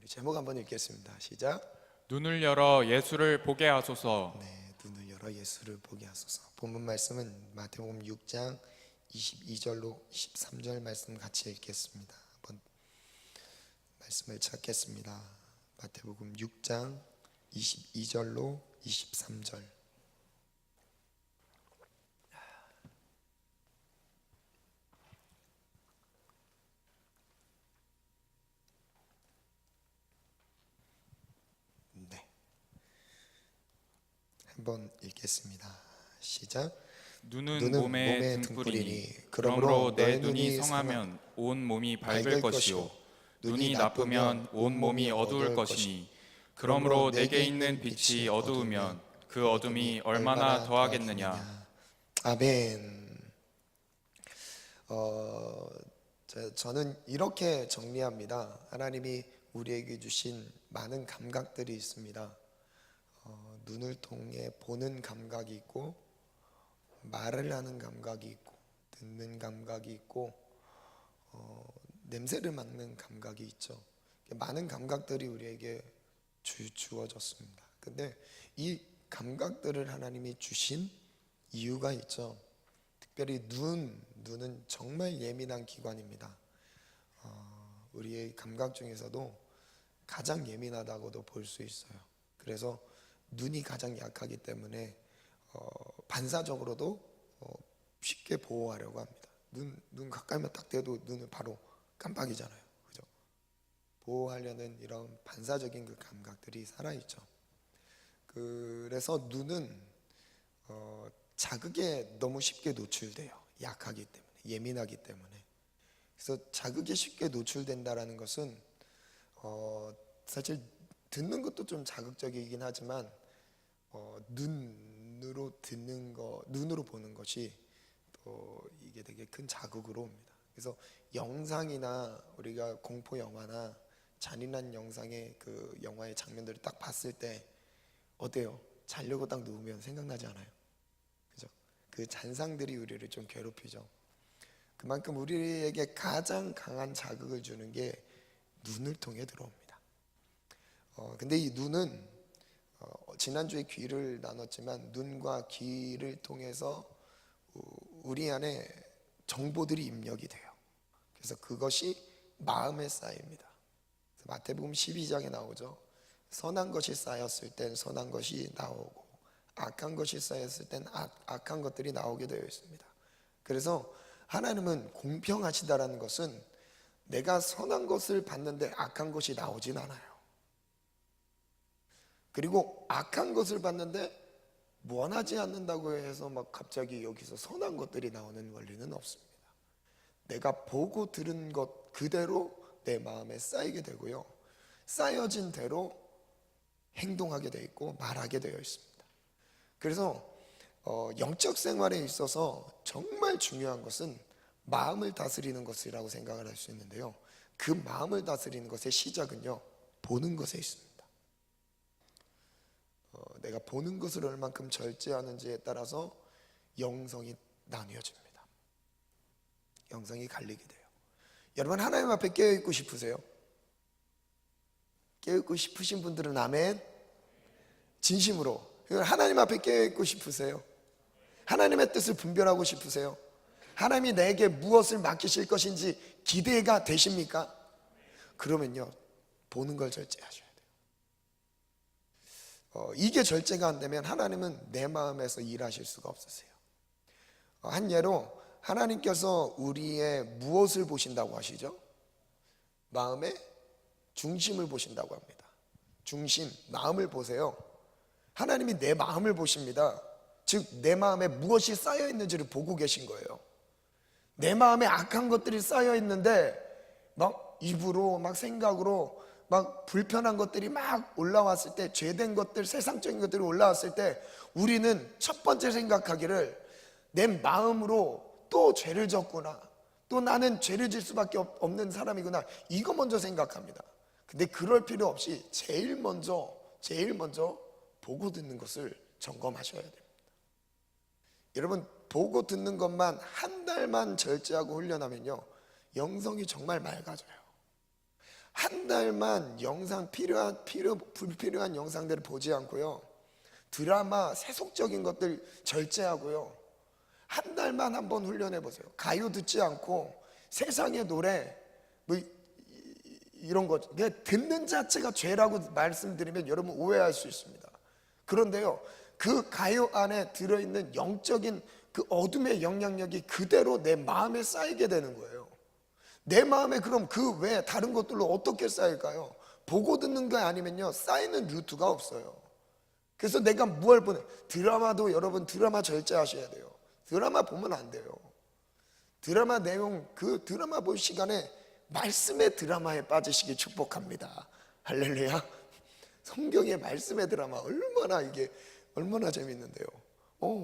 우리 제목 한번 읽겠습니다. 시작. 눈을 열어 예수를 보게 하소서. 네, 눈을 열어 예수를 보게 하소서. 본문 말씀은 마태복음 6장 22절로 23절 말씀 같이 읽겠습니다. 한번 말씀을 찾겠습니다. 마태복음 6장 22절로 23절. 네, 한번 읽겠습니다. 시작. 눈은 몸의 등불이니 그러므로 내 눈이 성하면 온 몸이 밝을 것이요 눈이 나쁘면 온 몸이 어두울 것이니 그러므로 내게 있는 빛이 어두우면 그 어둠이 얼마나 더하겠느냐. 아멘. 저는 이렇게 정리합니다. 하나님이 우리에게 주신 많은 감각들이 있습니다. 눈을 통해 보는 감각이 있고, 말을 하는 감각이 있고, 듣는 감각이 있고, 냄새를 맡는 감각이 있죠. 많은 감각들이 우리에게 주어졌습니다. 근데 이 감각들을 하나님이 주신 이유가 있죠. 특별히 눈은 정말 예민한 기관입니다. 우리의 감각 중에서도 가장 예민하다고도 볼 수 있어요. 그래서 눈이 가장 약하기 때문에 반사적으로도 쉽게 보호하려고 합니다. 눈 가까이만 딱 대도 눈을 바로 깜빡이잖아요. 그죠? 보호하려는 이런 반사적인 그 감각들이 살아있죠. 그래서 눈은 자극에 너무 쉽게 노출돼요. 약하기 때문에, 예민하기 때문에. 그래서 자극에 쉽게 노출된다라는 것은 사실 듣는 것도 좀 자극적이긴 하지만 눈으로 듣는 거, 눈으로 보는 것이 또 이게 되게 큰 자극으로 옵니다. 그래서 영상이나 우리가 공포 영화나 잔인한 영상의 그 영화의 장면들을 딱 봤을 때 어때요? 자려고 딱 누우면 생각나지 않아요? 그죠? 그 잔상들이 우리를 좀 괴롭히죠. 그만큼 우리에게 가장 강한 자극을 주는 게 눈을 통해 들어옵니다. 근데 이 눈은 지난주에 귀를 나눴지만 눈과 귀를 통해서 우리 안에 정보들이 입력이 돼요. 그래서 그것이 마음에 쌓입니다. 마태복음 12장에 나오죠. 선한 것이 쌓였을 땐 선한 것이 나오고 악한 것이 쌓였을 땐 악한 것들이 나오게 되어 있습니다. 그래서 하나님은 공평하시다라는 것은 내가 선한 것을 봤는데 악한 것이 나오진 않아요. 그리고 악한 것을 봤는데 원하지 않는다고 해서 막 갑자기 여기서 선한 것들이 나오는 원리는 없습니다. 내가 보고 들은 것 그대로 내 마음에 쌓이게 되고요, 쌓여진 대로 행동하게 되어 있고 말하게 되어 있습니다. 그래서 영적 생활에 있어서 정말 중요한 것은 마음을 다스리는 것이라고 생각을 할 수 있는데요, 그 마음을 다스리는 것의 시작은요, 보는 것에 있습니다. 내가 보는 것을 얼만큼 절제하는지에 따라서 영성이 나뉘어집니다. 영성이 갈리게 돼요. 여러분, 하나님 앞에 깨어있고 싶으세요? 깨어있고 싶으신 분들은 아멘. 진심으로 하나님 앞에 깨어있고 싶으세요? 하나님의 뜻을 분별하고 싶으세요? 하나님이 내게 무엇을 맡기실 것인지 기대가 되십니까? 그러면요, 보는 걸 절제하셔야 돼요. 이게 절제가 안 되면 하나님은 내 마음에서 일하실 수가 없으세요. 한 예로 하나님께서 우리의 무엇을 보신다고 하시죠? 마음의 중심을 보신다고 합니다. 중심, 마음을 보세요. 하나님이 내 마음을 보십니다. 즉 내 마음에 무엇이 쌓여 있는지를 보고 계신 거예요. 내 마음에 악한 것들이 쌓여 있는데 막 입으로 막 생각으로 막 불편한 것들이 막 올라왔을 때, 죄된 것들, 세상적인 것들이 올라왔을 때 우리는 첫 번째 생각하기를 내 마음으로 또 죄를 졌구나, 또 나는 죄를 질 수밖에 없는 사람이구나, 이거 먼저 생각합니다. 근데 그럴 필요 없이 제일 먼저 보고 듣는 것을 점검하셔야 됩니다. 여러분, 보고 듣는 것만 한 달만 절제하고 훈련하면요, 영성이 정말 맑아져요. 한 달만 영상 불필요한 영상들을 보지 않고요, 드라마 세속적인 것들 절제하고요, 한 달만 한번 훈련해 보세요. 가요 듣지 않고 세상의 노래 뭐 이런 거 그냥 듣는 자체가 죄라고 말씀드리면 여러분 오해할 수 있습니다. 그런데요, 그 가요 안에 들어있는 영적인 그 어둠의 영향력이 그대로 내 마음에 쌓이게 되는 거예요. 내 마음에 그럼 그 외에 다른 것들로 어떻게 쌓일까요? 보고 듣는 거 아니면요, 쌓이는 루트가 없어요. 그래서 내가 뭘 보내, 드라마도 여러분 드라마 절제하셔야 돼요. 드라마 보면 안 돼요. 드라마 내용, 그 드라마 볼 시간에 말씀의 드라마에 빠지시기 축복합니다. 할렐루야. 성경의 말씀의 드라마 얼마나 재밌는데요.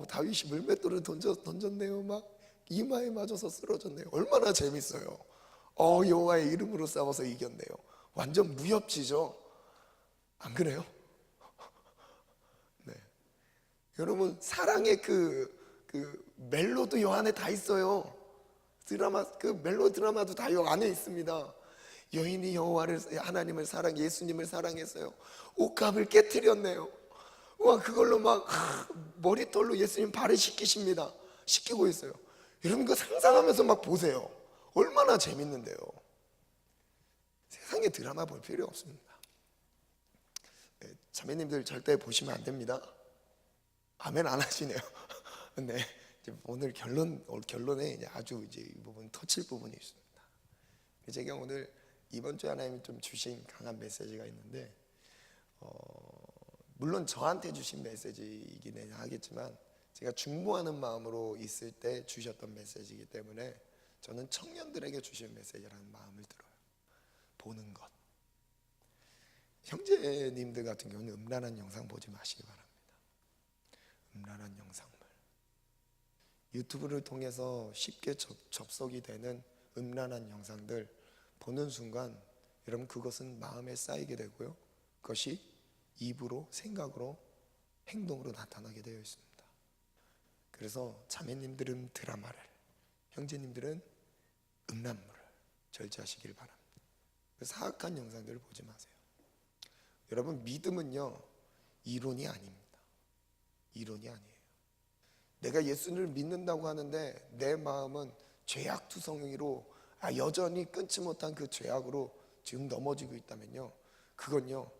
다윗이 물맷돌을 던졌네요. 막 이마에 맞아서 쓰러졌네요. 얼마나 재밌어요. 여호와의 이름으로 싸워서 이겼네요. 완전 무협지죠. 안 그래요? 네. 여러분, 사랑의 그 멜로도 요 안에 다 있어요. 그 멜로 드라마도 다 요 안에 있습니다. 여인이 하나님을 예수님을 사랑했어요. 옷값을 깨트렸네요. 와, 그걸로 막 머리털로 예수님 발을 씻기고 있어요. 여러분, 그거 상상하면서 막 보세요. 얼마나 재밌는데요. 세상에 드라마 볼 필요 없습니다. 네, 자매님들 절대 보시면 안 됩니다. 아멘 안 하시네요. 네, 오늘 결론에 아주 이 부분 터칠 부분이 있습니다. 제가 오늘 이번 주에 하나님이 좀 주신 강한 메시지가 있는데, 물론 저한테 주신 메시지이긴 하겠지만 제가 중보하는 마음으로 있을 때 주셨던 메시지이기 때문에 저는 청년들에게 주신 메시지라는 마음을 들어요. 보는 것. 형제님들 같은 경우는 음란한 영상 보지 마시기 바랍니다. 음란한 영상물, 유튜브를 통해서 쉽게 접속이 되는 음란한 영상들 보는 순간 여러분, 그것은 마음에 쌓이게 되고요, 그것이 입으로, 생각으로, 행동으로 나타나게 되어 있습니다. 그래서 자매님들은 드라마를, 형제님들은 음란물을 절제하시길 바랍니다. 사악한 영상들을 보지 마세요. 여러분, 믿음은요, 이론이 아닙니다. 이론이 아니에요. 내가 예수를 믿는다고 하는데 내 마음은 죄악투성이로 여전히 끊지 못한 그 죄악으로 지금 넘어지고 있다면요, 그건요,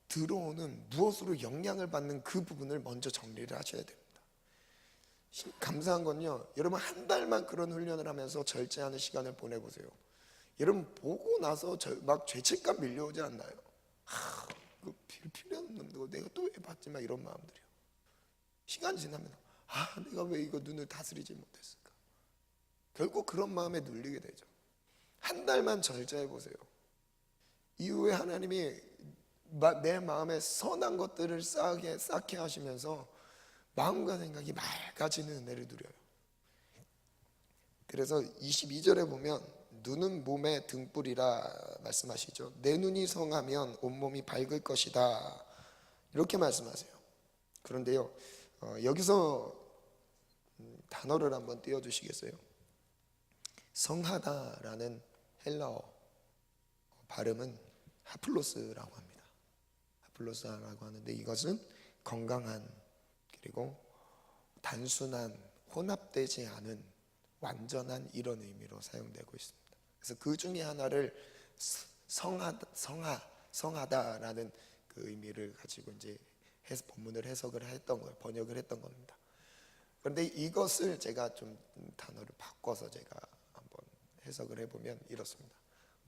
들어오는 무엇으로 영향을 받는 그 부분을 먼저 정리를 하셔야 됩니다. 감사한 건요, 여러분 한 달만 그런 훈련을 하면서 절제하는 시간을 보내보세요. 여러분 보고 나서 막 죄책감 밀려오지 않나요? 그 필요 없는 거 내가 또 왜 봤지만 이런 마음들이요. 시간 지나면 내가 왜 이거 눈을 다스리지 못했을까? 결국 그런 마음에 눌리게 되죠. 한 달만 절제해 보세요. 이후에 하나님이 내 마음에 선한 것들을 쌓게 하시면서 마음과 생각이 맑아지는 은혜를 누려요. 그래서 22절에 보면 눈은 몸의 등불이라 말씀하시죠. 내 눈이 성하면 온몸이 밝을 것이다, 이렇게 말씀하세요. 그런데요, 여기서 단어를 한번 띄워주시겠어요? 성하다라는 헬라어 발음은 하플로스라고 합니다. 하플로스라고 하는데 이것은 건강한, 그리고 단순한, 혼합되지 않은, 완전한 이런 의미로 사용되고 있습니다. 그래서 그 중에 하나를 성하다라는 그 의미를 가지고 이제 본문을 번역을 했던 겁니다. 그런데 이것을 제가 좀 단어를 바꿔서 제가 한번 해석을 해보면 이렇습니다.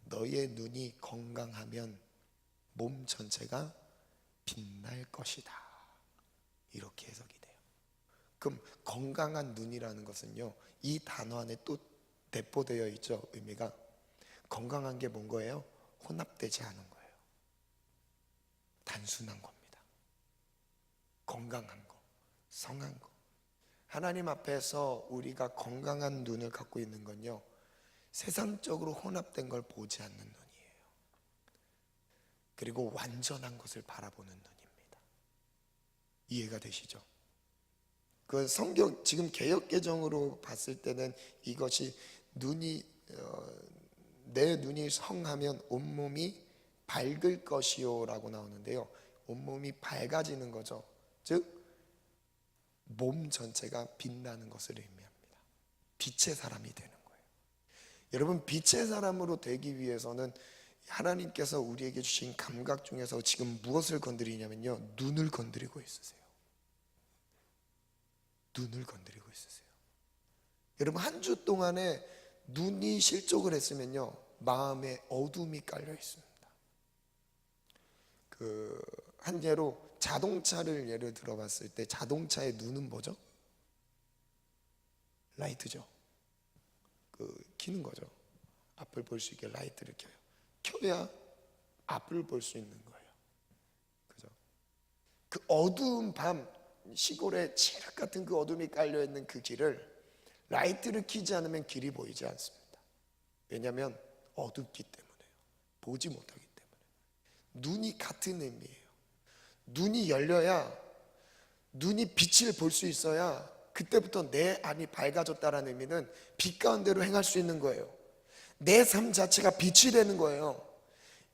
너의 눈이 건강하면 몸 전체가 빛날 것이다, 이렇게 해석이 돼요. 그럼 건강한 눈이라는 것은요, 이 단어 안에 또 내포되어 있죠. 의미가 건강한 게 뭔 거예요? 혼합되지 않은 거예요. 단순한 겁니다. 건강한 거, 성한 거. 하나님 앞에서 우리가 건강한 눈을 갖고 있는 건요, 세상적으로 혼합된 걸 보지 않는 눈이에요. 그리고 완전한 것을 바라보는 눈입니다. 이해가 되시죠? 그 성경 지금 개역개정으로 봤을 때는 이것이 내 눈이 성하면 온몸이 밝을 것이요 라고 나오는데요, 온몸이 밝아지는 거죠. 즉 몸 전체가 빛나는 것을 의미합니다. 빛의 사람이 되는 거예요. 여러분, 빛의 사람으로 되기 위해서는 하나님께서 우리에게 주신 감각 중에서 지금 무엇을 건드리냐면요, 눈을 건드리고 있으세요. 눈을 건드리고 있으세요. 여러분, 한 주 동안에 눈이 실족을 했으면요, 마음에 어둠이 깔려 있습니다. 한 예로 자동차를 예를 들어봤을 때 자동차의 눈은 뭐죠? 라이트죠. 켜는 거죠. 앞을 볼 수 있게 라이트를 켜요. 켜야 앞을 볼 수 있는 거예요. 그죠? 그 어두운 밤, 시골에 칠흑 같은 그 어둠이 깔려 있는 그 길을 라이트를 켜지 않으면 길이 보이지 않습니다. 왜냐하면 어둡기 때문에요. 보지 못하기 때문에. 눈이 같은 의미예요. 눈이 열려야, 눈이 빛을 볼 수 있어야 그때부터 내 안이 밝아졌다는 의미는 빛 가운데로 행할 수 있는 거예요. 내 삶 자체가 빛이 되는 거예요.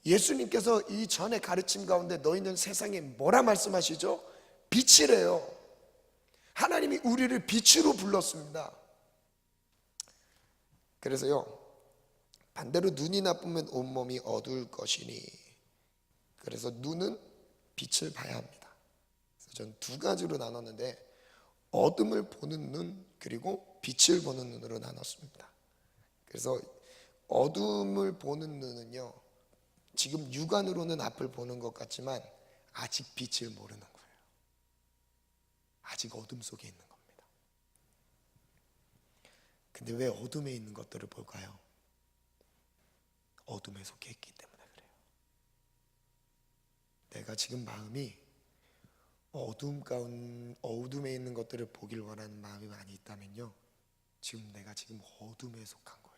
예수님께서 이 전의 가르침 가운데 너희는 세상에 뭐라 말씀하시죠? 빛이래요. 하나님이 우리를 빛으로 불렀습니다. 그래서요, 반대로 눈이 나쁘면 온몸이 어두울 것이니, 그래서 눈은 빛을 봐야 합니다. 그래서 전 두 가지로 나눴는데, 어둠을 보는 눈 그리고 빛을 보는 눈으로 나눴습니다. 그래서 어둠을 보는 눈은요, 지금 육안으로는 앞을 보는 것 같지만 아직 빛을 모르는 거예요. 아직 어둠 속에 있는 겁니다. 근데 왜 어둠에 있는 것들을 볼까요? 어둠에 속해 있기 때문에 그래요. 내가 지금 마음이 어둠에 있는 것들을 보길 원하는 마음이 많이 있다면요, 지금 내가 지금 어둠에 속한 거예요.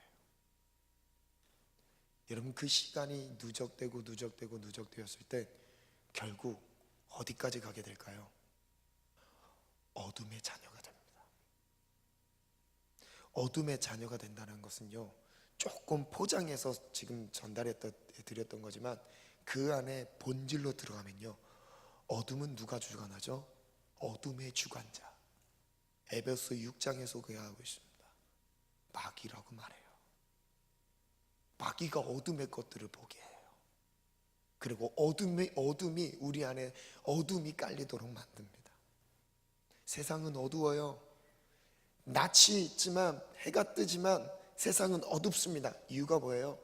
여러분, 그 시간이 누적되었을 때 결국 어디까지 가게 될까요? 어둠의 자녀가 됩니다. 어둠의 자녀가 된다는 것은요, 조금 포장해서 지금 드렸던 거지만 그 안에 본질로 들어가면요, 어둠은 누가 주관하죠? 어둠의 주관자. 에베소 6장에 소개하고 있습니다. 마귀라고 말해요. 마귀가 어둠의 것들을 보게 해요. 그리고 어둠이 우리 안에 어둠이 깔리도록 만듭니다. 세상은 어두워요. 낯이 있지만, 해가 뜨지만 세상은 어둡습니다. 이유가 뭐예요?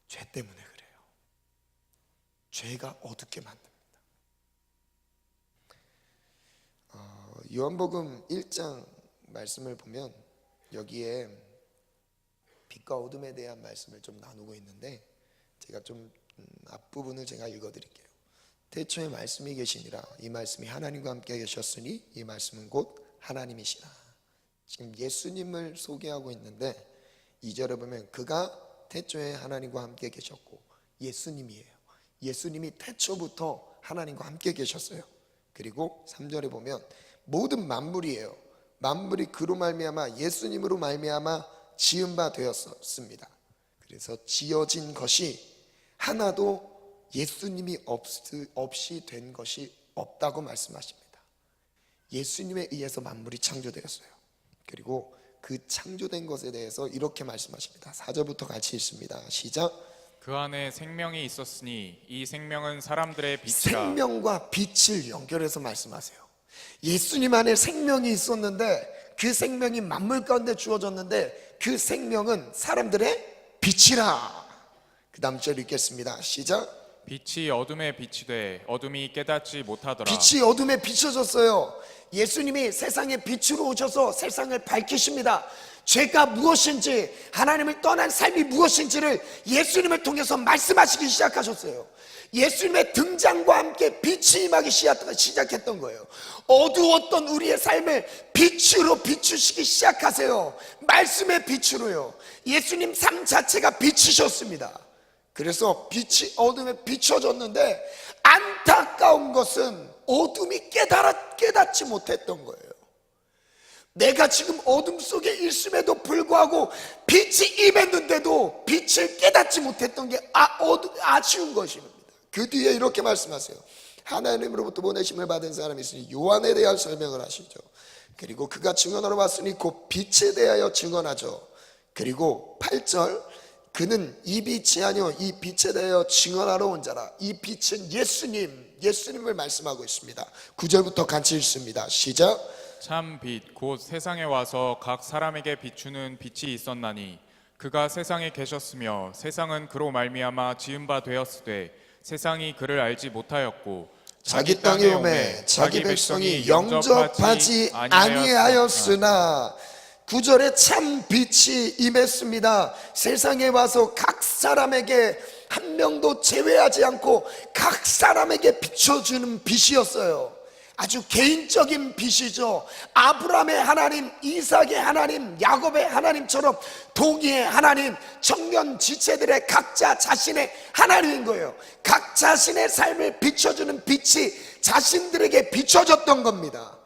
죄 때문에 그래요. 죄가 어둡게 만듭니다. 요한복음 1장 말씀을 보면 여기에 빛과 어둠에 대한 말씀을 좀 나누고 있는데, 제가 좀 앞부분을 제가 읽어드릴게요. 태초에 말씀이 계시니라. 이 말씀이 하나님과 함께 계셨으니 이 말씀은 곧 하나님이시라. 지금 예수님을 소개하고 있는데 2절에 보면 그가 태초에 하나님과 함께 계셨고, 예수님이에요. 예수님이 태초부터 하나님과 함께 계셨어요. 그리고 3절에 보면 모든 만물이에요. 만물이 그로 말미암아 예수님으로 말미암아 지은 바 되었습니다. 그래서 지어진 것이 하나도 예수님이 없이 된 것이 없다고 말씀하십니다. 예수님에 의해서 만물이 창조되었어요. 그리고 그 창조된 것에 대해서 이렇게 말씀하십니다. 4절부터 같이 읽습니다. 시작. 그 안에 생명이 있었으니 이 생명은 사람들의 빛이라. 생명과 빛을 연결해서 말씀하세요. 예수님 안에 생명이 있었는데 그 생명이 만물 가운데 주어졌는데 그 생명은 사람들의 빛이라. 그 다음 절 읽겠습니다. 시작. 빛이 어둠에 빛이 돼 어둠이 깨닫지 못하더라. 빛이 어둠에 비춰졌어요. 예수님이 세상의 빛으로 오셔서 세상을 밝히십니다. 죄가 무엇인지, 하나님을 떠난 삶이 무엇인지를 예수님을 통해서 말씀하시기 시작하셨어요. 예수님의 등장과 함께 빛이 임하기 시작했던 거예요. 어두웠던 우리의 삶을 빛으로 비추시기 시작하세요. 말씀의 빛으로요. 예수님 삶 자체가 빛이셨습니다. 그래서 빛이 어둠에 비춰졌는데 안타까운 것은 어둠이 깨닫지 못했던 거예요. 내가 지금 어둠 속에 있음에도 불구하고 빛이 임했는데도 빛을 깨닫지 못했던 게 아쉬운 것입니다. 그 뒤에 이렇게 말씀하세요. 하나님으로부터 보내심을 받은 사람이 있으니 요한에 대하여 설명을 하시죠. 그리고 그가 증언하러 왔으니 곧 빛에 대하여 증언하죠. 그리고 8절, 그는 이 빛이 아니요 이 빛에 대하여 증언하러 온 자라. 이 빛은 예수님을 말씀하고 있습니다. 9절부터 같이 읽습니다. 시작. 참 빛 곧 세상에 와서 각 사람에게 비추는 빛이 있었나니 그가 세상에 계셨으며 세상은 그로 말미암아 지은 바 되었으되 세상이 그를 알지 못하였고 자기 땅에 오매 자기 백성이 영접하지 아니하였으나 9절에 참 빛이 임했습니다. 세상에 와서 각 사람에게 한 명도 제외하지 않고 각 사람에게 비춰주는 빛이었어요. 아주 개인적인 빛이죠. 아브라함의 하나님, 이삭의 하나님, 야곱의 하나님처럼 동의의 하나님, 청년 지체들의 각자 자신의 하나님인 거예요. 각 자신의 삶을 비춰주는 빛이 자신들에게 비춰졌던 겁니다.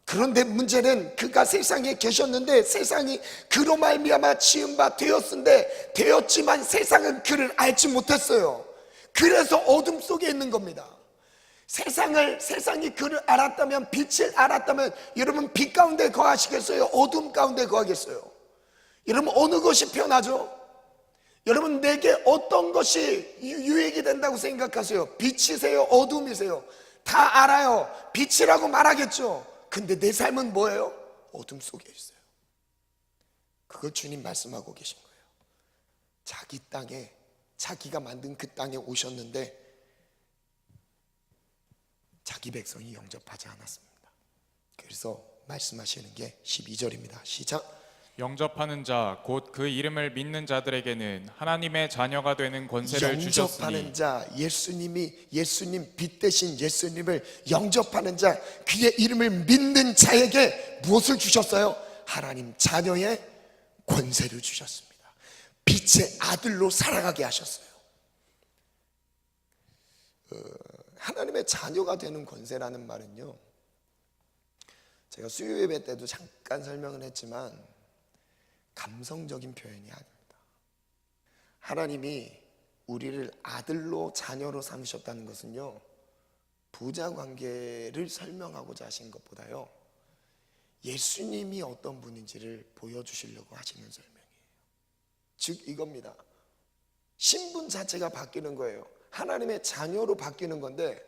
그런데 문제는 그가 세상에 계셨는데 세상이 그로 말미암아 지은 바 되었지만 세상은 그를 알지 못했어요. 그래서 어둠 속에 있는 겁니다. 세상이 그를 알았다면, 빛을 알았다면 여러분 빛 가운데 거하시겠어요? 어둠 가운데 거하겠어요? 여러분 어느 것이 편하죠? 여러분 내게 어떤 것이 유익이 된다고 생각하세요? 빛이세요? 어둠이세요? 다 알아요. 빛이라고 말하겠죠. 근데 내 삶은 뭐예요? 어둠 속에 있어요. 그걸 주님 말씀하고 계신 거예요. 자기 땅에, 자기가 만든 그 땅에 오셨는데 자기 백성이 영접하지 않았습니다. 그래서 말씀하시는 게 12절입니다. 시작. 영접하는 자 곧 그 이름을 믿는 자들에게는 하나님의 자녀가 되는 권세를 영접하는 주셨으니 자, 예수님 빛 대신 예수님을 영접하는 자, 그의 이름을 믿는 자에게 무엇을 주셨어요? 하나님 자녀의 권세를 주셨습니다. 빛의 아들로 살아가게 하셨어요. 하나님의 자녀가 되는 권세라는 말은요, 제가 수요 예배 때도 잠깐 설명을 했지만 감성적인 표현이 아닙니다. 하나님이 우리를 아들로 자녀로 삼으셨다는 것은요, 부자 관계를 설명하고자 하신 것보다요, 예수님이 어떤 분인지를 보여주시려고 하시는 설명이에요. 즉 이겁니다. 신분 자체가 바뀌는 거예요. 하나님의 자녀로 바뀌는 건데,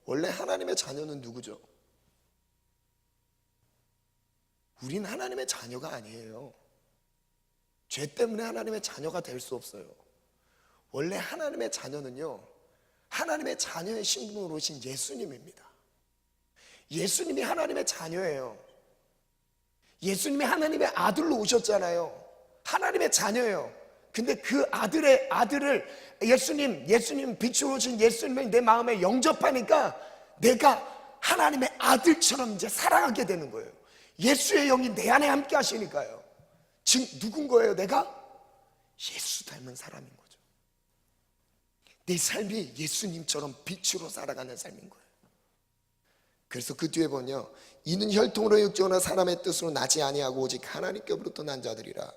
원래 하나님의 자녀는 누구죠? 우린 하나님의 자녀가 아니에요. 죄 때문에 하나님의 자녀가 될 수 없어요. 원래 하나님의 자녀는요, 하나님의 자녀의 신분으로 오신 예수님입니다. 예수님이 하나님의 자녀예요. 예수님이 하나님의 아들로 오셨잖아요. 하나님의 자녀예요. 근데 그 아들을 예수님 빛으로 오신 예수님을 내 마음에 영접하니까 내가 하나님의 아들처럼 이제 살아가게 되는 거예요. 예수의 영이 내 안에 함께 하시니까요. 즉 누군 거예요? 내가 예수 닮은 사람인 거죠. 내 삶이 예수님처럼 빛으로 살아가는 삶인 거예요. 그래서 그 뒤에 보면요, 이는 혈통으로 육정하나 사람의 뜻으로 나지 아니하고 오직 하나님께로부터 난 자들이라.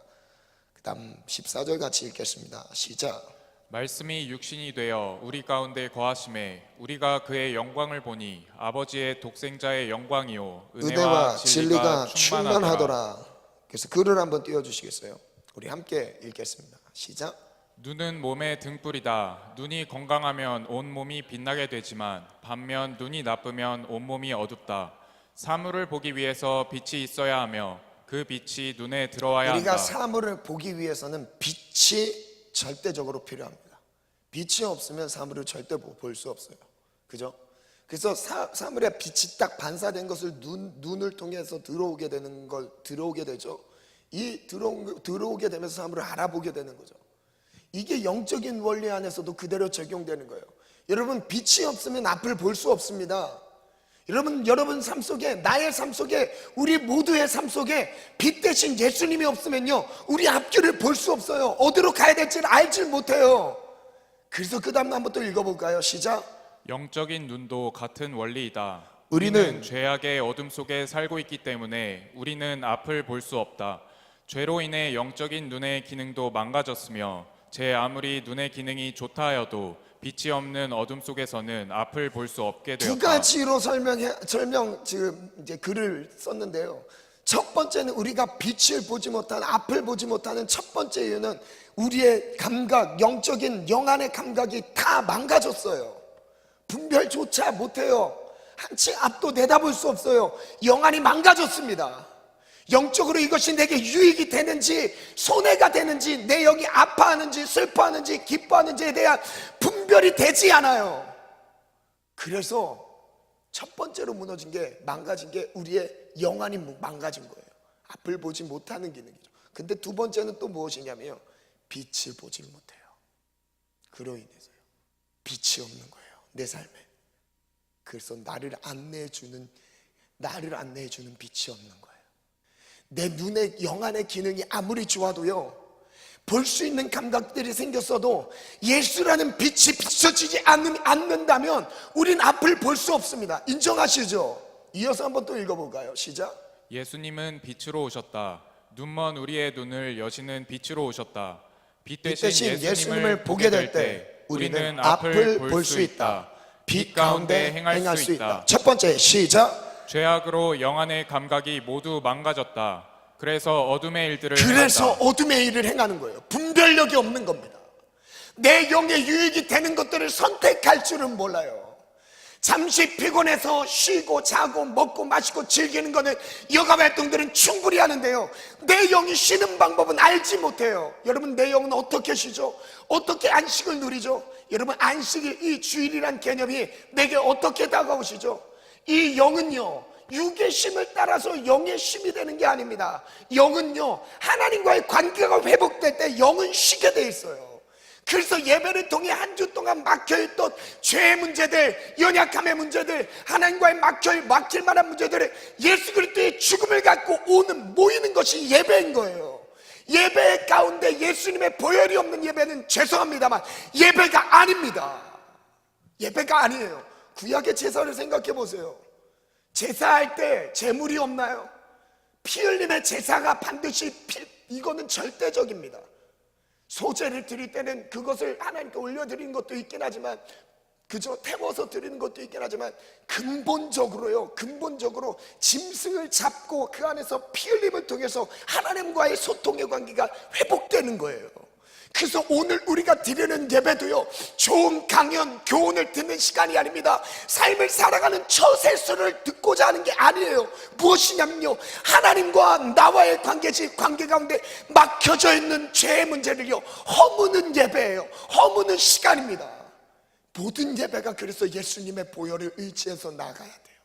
그 다음 14절 같이 읽겠습니다. 시작. 말씀이 육신이 되어 우리 가운데 거하심에 우리가 그의 영광을 보니 아버지의 독생자의 영광이요 은혜와 진리가 충만하더라. 그래서 글을 한번 띄워주시겠어요? 우리 함께 읽겠습니다. 시작. 눈은 몸의 등불이다. 눈이 건강하면 온 몸이 빛나게 되지만 반면 눈이 나쁘면 온 몸이 어둡다. 사물을 보기 위해서 빛이 있어야 하며 그 빛이 눈에 들어와야 우리가 한다. 사물을 보기 위해서는 빛이 절대적으로 필요합니다. 빛이 없으면 사물을 절대 볼 수 없어요. 그죠? 그래서 사물에 빛이 딱 반사된 것을 눈을 통해서 들어오게 되죠. 이 들어오게 되면서 사물을 알아보게 되는 거죠. 이게 영적인 원리 안에서도 그대로 적용되는 거예요. 여러분 빛이 없으면 앞을 볼 수 없습니다. 여러분 삶 속에, 나의 삶 속에, 우리 모두의 삶 속에 빛 대신 예수님이 없으면요, 우리 앞길을 볼 수 없어요. 어디로 가야 될지를 알질 못해요. 그래서 그 다음 한번 또 읽어볼까요? 시작. 영적인 눈도 같은 원리이다. 우리는 우리는 죄악의 어둠 속에 살고 있기 때문에 우리는 앞을 볼 수 없다. 죄로 인해 영적인 눈의 기능도 망가졌으며 제 아무리 눈의 기능이 좋다 하여도 빛이 없는 어둠 속에서는 앞을 볼 수 없게 두 되었다. 가지로 지금 이제 글을 썼는데요. 첫 번째는 우리가 빛을 보지 못하는, 앞을 보지 못하는 첫 번째 이유는 우리의 감각, 영적인 영안의 감각이 다 망가졌어요. 분별조차 못해요. 한치 앞도 내다볼 수 없어요. 영안이 망가졌습니다. 영적으로 이것이 내게 유익이 되는지 손해가 되는지, 내 영이 아파하는지 슬퍼하는지 기뻐하는지에 대한 분별이 되지 않아요. 그래서 첫 번째로 망가진 게 우리의 영안이 망가진 거예요. 앞을 보지 못하는 기능이죠. 근데 두 번째는 또 무엇이냐면요, 빛을 보지 못해요. 그로 인해서요, 빛이 없는 거예요, 내 삶에. 그래서 나를 안내해주는 빛이 없는 거예요. 내 눈의 영안의 기능이 아무리 좋아도요, 볼 수 있는 감각들이 생겼어도 예수라는 빛이 비춰지지 않는다면 우린 앞을 볼 수 없습니다. 인정하시죠? 이어서 한번 또 읽어볼까요? 시작. 예수님은 빛으로 오셨다. 눈먼 우리의 눈을 여시는 빛으로 오셨다. 빛 대신 예수님을 보게 될 때 우리는 앞을 볼 수 있다. 빛 가운데 행할 수 있다. 첫 번째, 시작. 죄악으로 영안의 감각이 모두 망가졌다. 그래서 어둠의 일들을 어둠의 일을 행하는 거예요. 분별력이 없는 겁니다. 내 영의 유익이 되는 것들을 선택할 줄은 몰라요. 잠시 피곤해서 쉬고 자고 먹고 마시고 즐기는 거는 여가 활동들은 충분히 하는데요, 내 영이 쉬는 방법은 알지 못해요. 여러분, 내 영은 어떻게 쉬죠? 어떻게 안식을 누리죠? 여러분, 안식일, 이 주일이란 개념이 내게 어떻게 다가오시죠? 이 영은요, 육의 쉼을 따라서 영의 쉼이 되는 게 아닙니다. 영은요, 하나님과의 관계가 회복될 때 영은 쉬게 돼 있어요. 그래서 예배를 통해 한 주 동안 막혀있던 죄의 문제들, 연약함의 문제들, 하나님과의 막힐 만한 문제들을 예수 그리스도의 죽음을 갖고 모이는 것이 예배인 거예요. 예배 가운데 예수님의 보혈이 없는 예배는, 죄송합니다만, 예배가 아닙니다. 예배가 아니에요. 구약의 제사를 생각해 보세요. 제사할 때 제물이 없나요? 피 흘림의 제사가 반드시 이거는 절대적입니다. 소제를 드릴 때는 그것을 하나님께 올려드리는 것도 있긴 하지만, 그저 태워서 드리는 것도 있긴 하지만, 근본적으로 짐승을 잡고 그 안에서 피 흘림을 통해서 하나님과의 소통의 관계가 회복되는 거예요. 그래서 오늘 우리가 드리는 예배도요, 좋은 강연, 교훈을 듣는 시간이 아닙니다. 삶을 살아가는 처세수를 듣고자 하는 게 아니에요. 무엇이냐면요, 하나님과 나와의 관계 가운데 막혀져 있는 죄의 문제를요 허무는 예배예요. 허무는 시간입니다. 모든 예배가 그래서 예수님의 보혈을 의지해서 나가야 돼요.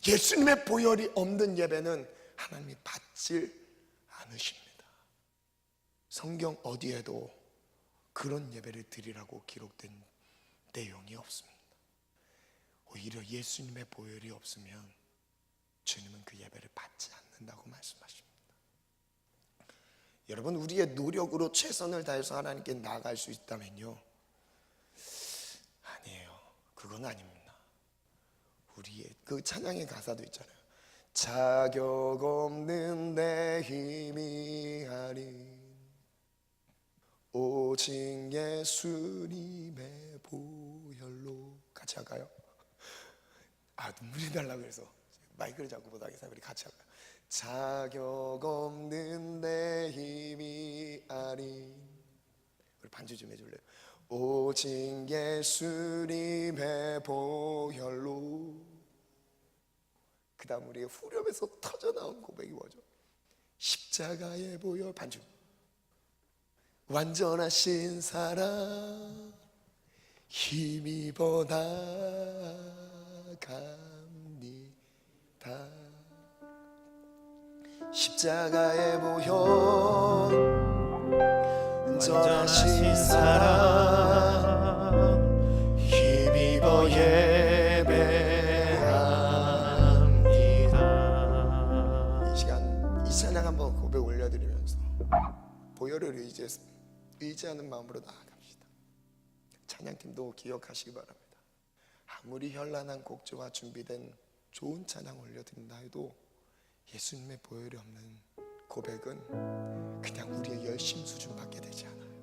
예수님의 보혈이 없는 예배는 하나님이 받질 않으십니다. 성경 어디에도 그런 예배를 드리라고 기록된 내용이 없습니다. 오히려 예수님의 보혈이 없으면 주님은 그 예배를 받지 않는다고 말씀하십니다. 여러분, 우리의 노력으로 최선을 다해서 하나님께 나아갈 수 있다면요, 아니에요. 그건 아닙니다. 우리의 그 찬양의 가사도 있잖아요. 자격 없는 내 힘이 아닌 오직 예수님의 보혈로. 같이 할까요? 눈물이 날라 그래서 마이크를 잡고 못하겠어요. 우리 같이 할까요? 자격 없는 내 힘이 아닌, 우리 반주 좀 해줄래요? 오직 예수님의 보혈로. 그 다음 우리의 후렴에서 터져나온 고백이 뭐죠? 십자가의 보혈. 반주. 완전하신 사랑 힘입어 나갑니다. 십자가의 보혈, 완전하신 사랑 힘입어 예배합니다. 이 시간 이 찬양 한번 고백 올려드리면서 보혈을 의지하는 마음으로 나아갑시다. 찬양팀도 기억하시기 바랍니다. 아무리 현란한 곡조와 준비된 좋은 찬양 올려드린다 해도 예수님의 보혈이 없는 고백은 그냥 우리의 열심 수준밖에 되지 않아요.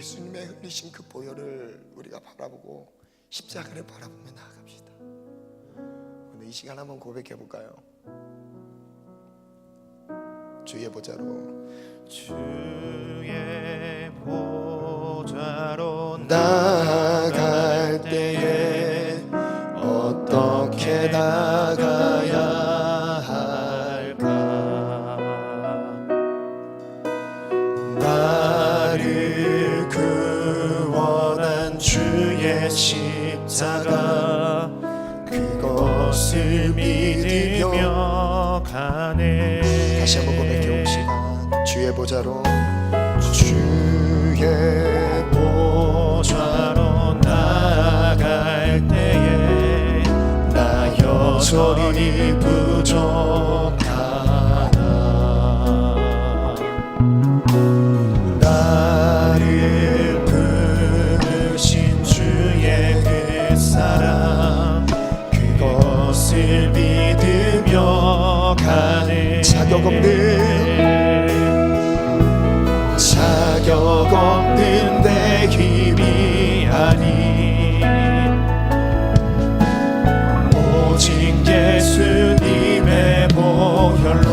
예수님의 흘리신 그 보혈을 우리가 바라보고 십자가를 바라보며 나아갑시다. 오늘 이 시간 한번 고백해 볼까요? 주의 보좌로 주의 보좌로 나아갈 때에 어떻게 나가야 할까? 나를 구원한 주의 십자가 그것을 믿으며 가네. 다시 한번 고백해 봅시다. 주의 보좌로 주의 보좌로 나아갈 때에 나 여전히 부족하나. 나를 부르신 주의 그 사랑 그것을 믿으며 가네. 자격 없는 내 힘이 아닌 오직 예수님의 보혈로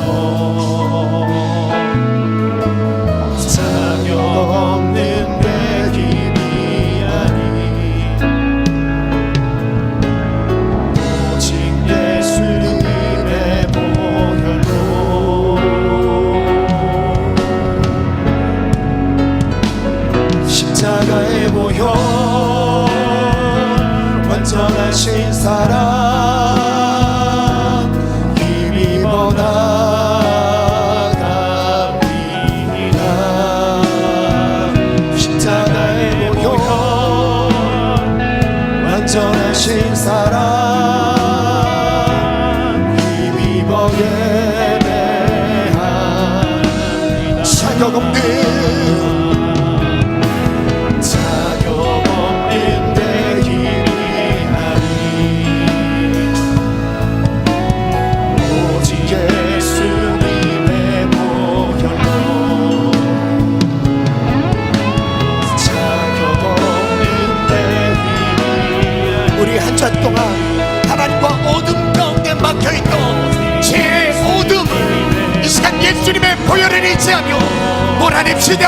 자격 없는 내 힘이 아닌 오직 예수님의 보혈로 십자가의 보혈 완전하신 사랑 힘입어 나갑니다. 십자가의 보혈 완전하신 사랑 힘입어 예배합니다. 자격 없는 내 힘이 아닌 오직 예수님의 보혈로 자격 없는 내 힘이 아닌 우리 한 주 동안 하나님과 어둠 가운데 막혀있던 제 어둠을 이 시간 예수님의 보혈을 의지하며 몰아냅시다.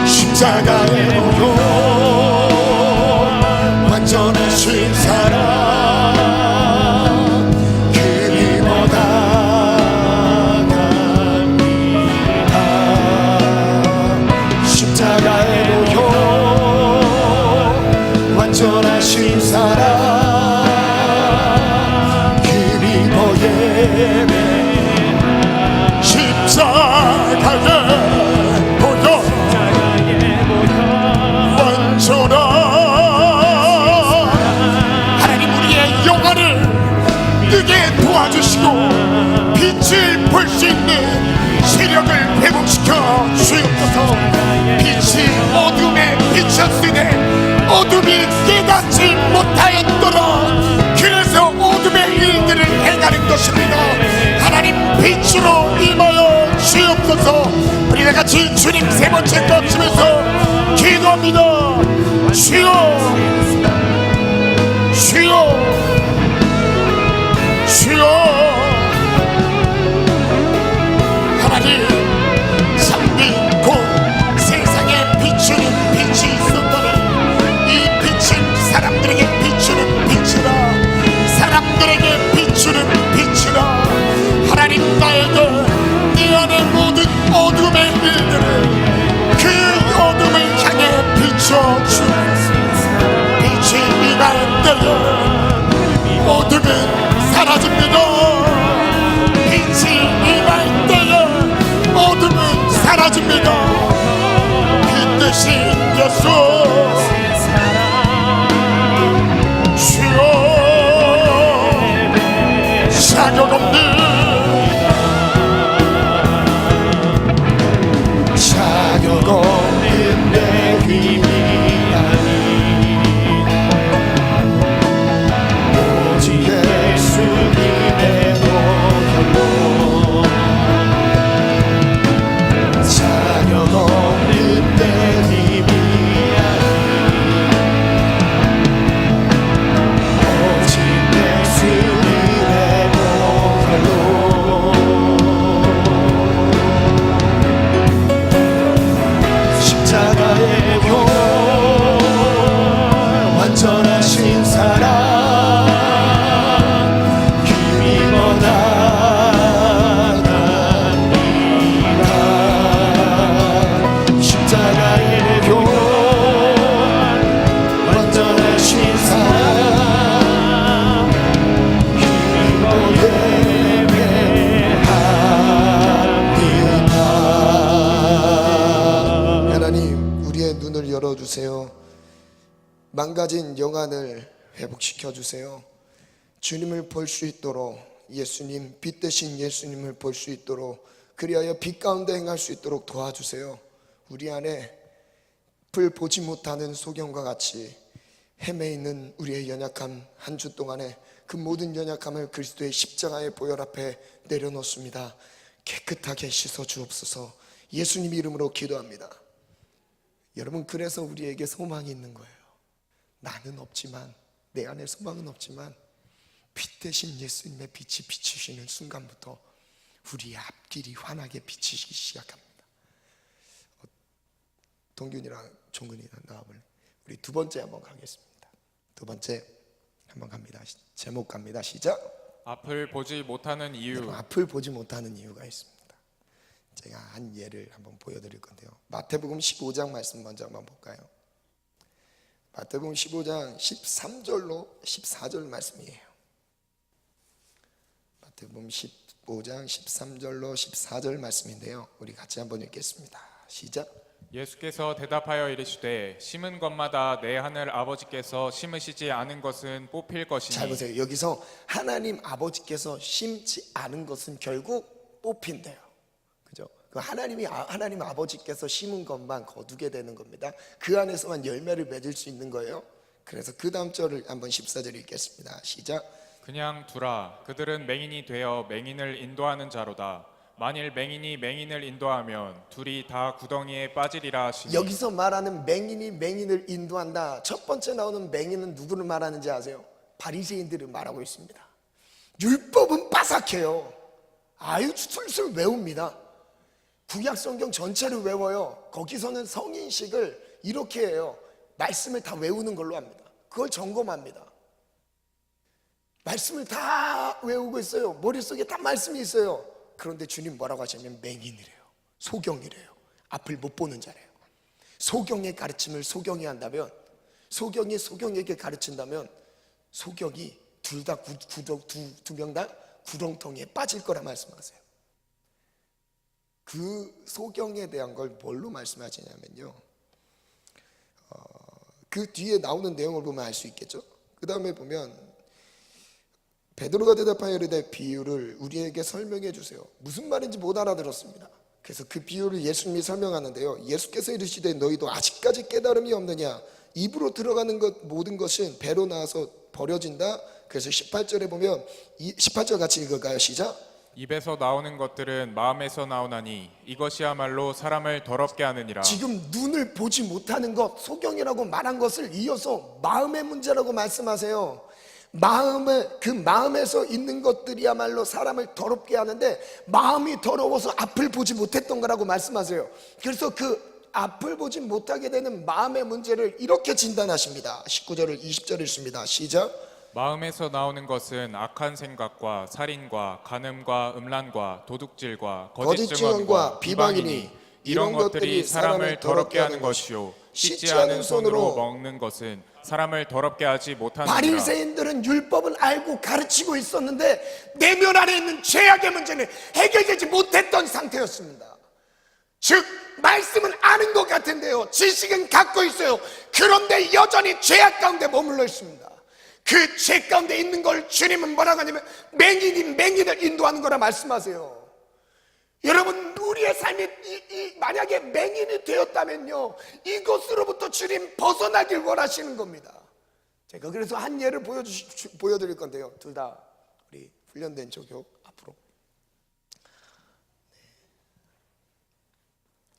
십자가의 보혈 완전하신 사랑 그리워 나갑니다. 십자가의 보혈 완전하신 사랑 그리워 예배 십자가의 하나님 우리의 영혼을 뜨게 도와주시고 빛을 볼 수 있는 시력을 회복시켜 주옵소서. 빛이 어둠에 비쳤으되 어둠이 깨닫지 못하였도록 그래서 어둠의 일들을 행하는 것입니다. 하나님 빛으로 임하여 주옵소서. 우리 다같이 주님 세 번째 것 치면서 기도합니다. 주여 주여 주여. 하나님 참빛 곧 세상에 비추는 빛이 있었더니 이 빛은 사람들에게 비추는 빛이다. 사람들에게 비추는 빛이다. 하나님 나에게 네 안의 모든 어둠의 일들을 그 어둠을 향해 비춰주는 빛이 임할 때에 어둠은 사라집니다. 빛이 임할 때에 어둠은 사라집니다. 그 뜻인 예수 주여 자격 없는 내 힘이 아닌 오직 예수님의 보혈로 자격 열어주세요. 망가진 영안을 회복시켜 주세요. 주님을 볼 수 있도록, 예수님, 빛 대신 예수님을 볼 수 있도록, 그리하여 빛 가운데 행할 수 있도록 도와주세요. 우리 안에 불 보지 못하는 소경과 같이 헤매 있는 우리의 연약함, 한 주 동안에 그 모든 연약함을 그리스도의 십자가의 보혈 앞에 내려놓습니다. 깨끗하게 씻어 주옵소서. 예수님 이름으로 기도합니다. 여러분, 그래서 우리에게 소망이 있는 거예요. 나는 없지만, 내 안에 소망은 없지만 빛 대신 예수님의 빛이 비추시는 순간부터 우리의 앞길이 환하게 비치기 시작합니다. 동균이랑 종근이랑 나와볼래? 우리 두 번째 한번 가겠습니다. 두 번째 한번 갑니다. 제목 갑니다. 시작. 앞을 보지 못하는 이유. 앞을 보지 못하는 이유가 있습니다. 제가 한 예를 한번 보여드릴 건데요. 마태복음 15장 말씀 먼저 한번 볼까요? 마태복음 15장 13절로 14절 말씀이에요. 마태복음 15장 13절로 14절 말씀인데요, 우리 같이 한번 읽겠습니다. 시작. 예수께서 대답하여 이르시되 심은 것마다 내 하늘 아버지께서 심으시지 않은 것은 뽑힐 것이니. 잘 보세요. 여기서 하나님 아버지께서 심지 않은 것은 결국 뽑힌대요. 그죠? 그 하나님 아버지께서 심은 것만 거두게 되는 겁니다. 그 안에서만 열매를 맺을 수 있는 거예요. 그래서 그 다음 절을 한번 14절 읽겠습니다. 시작. 그냥 두라. 그들은 맹인이 되어 맹인을 인도하는 자로다. 만일 맹인이 맹인을 인도하면 둘이 다 구덩이에 빠지리라 하시니. 여기서 말하는 맹인이 맹인을 인도한다. 첫 번째 나오는 맹인은 누구를 말하는지 아세요? 바리새인들을 말하고 있습니다. 율법은 빠삭해요. 아유, 술술 외웁니다. 구약 성경 전체를 외워요. 거기서는 성인식을 이렇게 해요. 말씀을 다 외우는 걸로 합니다. 그걸 점검합니다. 말씀을 다 외우고 있어요. 머릿속에 다 말씀이 있어요. 그런데 주님 뭐라고 하시냐면 맹인이래요. 소경이래요. 앞을 못 보는 자래요. 소경의 가르침을 소경이 한다면, 소경이 소경에게 가르친다면 소경이 두 명 다 구렁텅이에 빠질 거라 말씀하세요. 그 소경에 대한 걸 뭘로 말씀하시냐면요, 그 뒤에 나오는 내용을 보면 알 수 있겠죠. 그 다음에 보면 베드로가 대답하여 이르되 비유를 우리에게 설명해 주세요. 무슨 말인지 못 알아들었습니다. 그래서 그 비유를 예수님이 설명하는데요, 예수께서 이르시되 너희도 아직까지 깨달음이 없느냐. 입으로 들어가는 것 모든 것은 배로 나와서 버려진다. 그래서 18절에 보면 18절 같이 읽을까요? 시작. 입에서 나오는 것들은 마음에서 나오나니 이것이야말로 사람을 더럽게 하느니라. 지금 눈을 보지 못하는 것, 소경이라고 말한 것을 이어서 마음의 문제라고 말씀하세요. 그 마음에서 있는 것들이야말로 사람을 더럽게 하는데, 마음이 더러워서 앞을 보지 못했던 거라고 말씀하세요. 그래서 그 앞을 보지 못하게 되는 마음의 문제를 이렇게 진단하십니다. 19절을 20절 읽습니다. 시작. 마음에서 나오는 것은 악한 생각과 살인과 간음과 음란과 도둑질과 거짓 증언과 비방이니 이런 것들이 사람을 더럽게 하는 것이요 씻지 않은 손으로 먹는 것은 사람을 더럽게 하지 못하느니라. 바리새인들은 율법을 알고 가르치고 있었는데 내면 안에 있는 죄악의 문제는 해결되지 못했던 상태였습니다. 즉 말씀은 아는 것 같은데요, 지식은 갖고 있어요. 그런데 여전히 죄악 가운데 머물러 있습니다. 그 죄 가운데 있는 걸 주님은 뭐라고 하냐면 맹인이 맹인을 인도하는 거라 말씀하세요. 여러분, 우리의 삶이 만약에 맹인이 되었다면요, 이것으로부터 주님 벗어나길 원하시는 겁니다. 제가 그래서 한 예를 보여드릴 건데요, 둘 다 우리 훈련된 조교 앞으로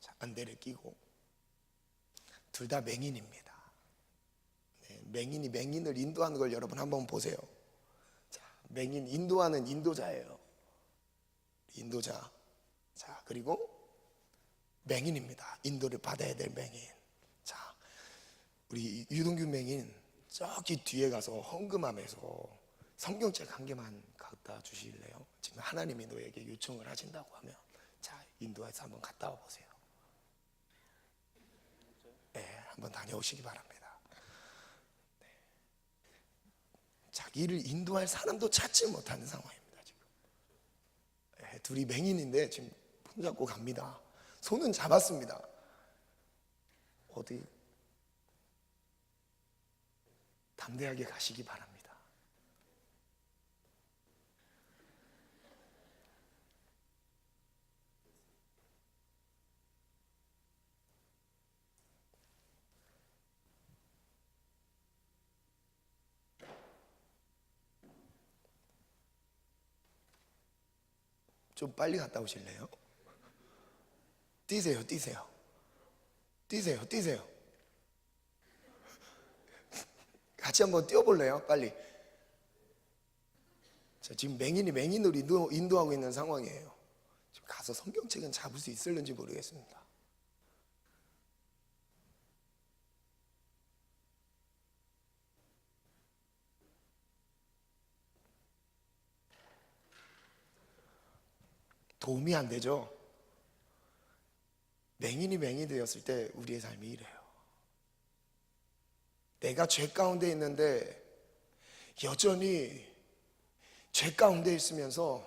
자, 안대를 끼고 둘 다 맹인입니다. 맹인이 맹인을 인도하는 걸 여러분 한번 보세요. 자, 맹인 인도하는 인도자예요. 인도자. 자, 그리고 맹인입니다. 인도를 받아야 될 맹인. 자, 우리 유동규 맹인 저기 뒤에 가서 헌금함에서 성경책 한 개만 갖다 주실래요? 지금 하나님이 너에게 요청을 하신다고 하면, 자, 인도에서 한번 갔다 와 보세요. 네, 한번 다녀오시기 바랍니다. 네. 자기를 인도할 사람도 찾지 못하는 상황입니다. 지금. 네, 둘이 맹인인데 지금 손 잡고 갑니다. 손은 잡았습니다. 어디 담대하게 가시기 바랍니다. 좀 빨리 갔다 오실래요? 뛰세요, 뛰세요. 뛰세요, 뛰세요. 같이 한번 뛰어볼래요? 빨리. 자, 지금 맹인으로 인도하고 있는 상황이에요. 지금 가서 성경책은 잡을 수 있을는지 모르겠습니다. 도움이 안 되죠? 맹인이 되었을 때 우리의 삶이 이래요. 내가 죄 가운데 있는데 여전히 죄 가운데 있으면서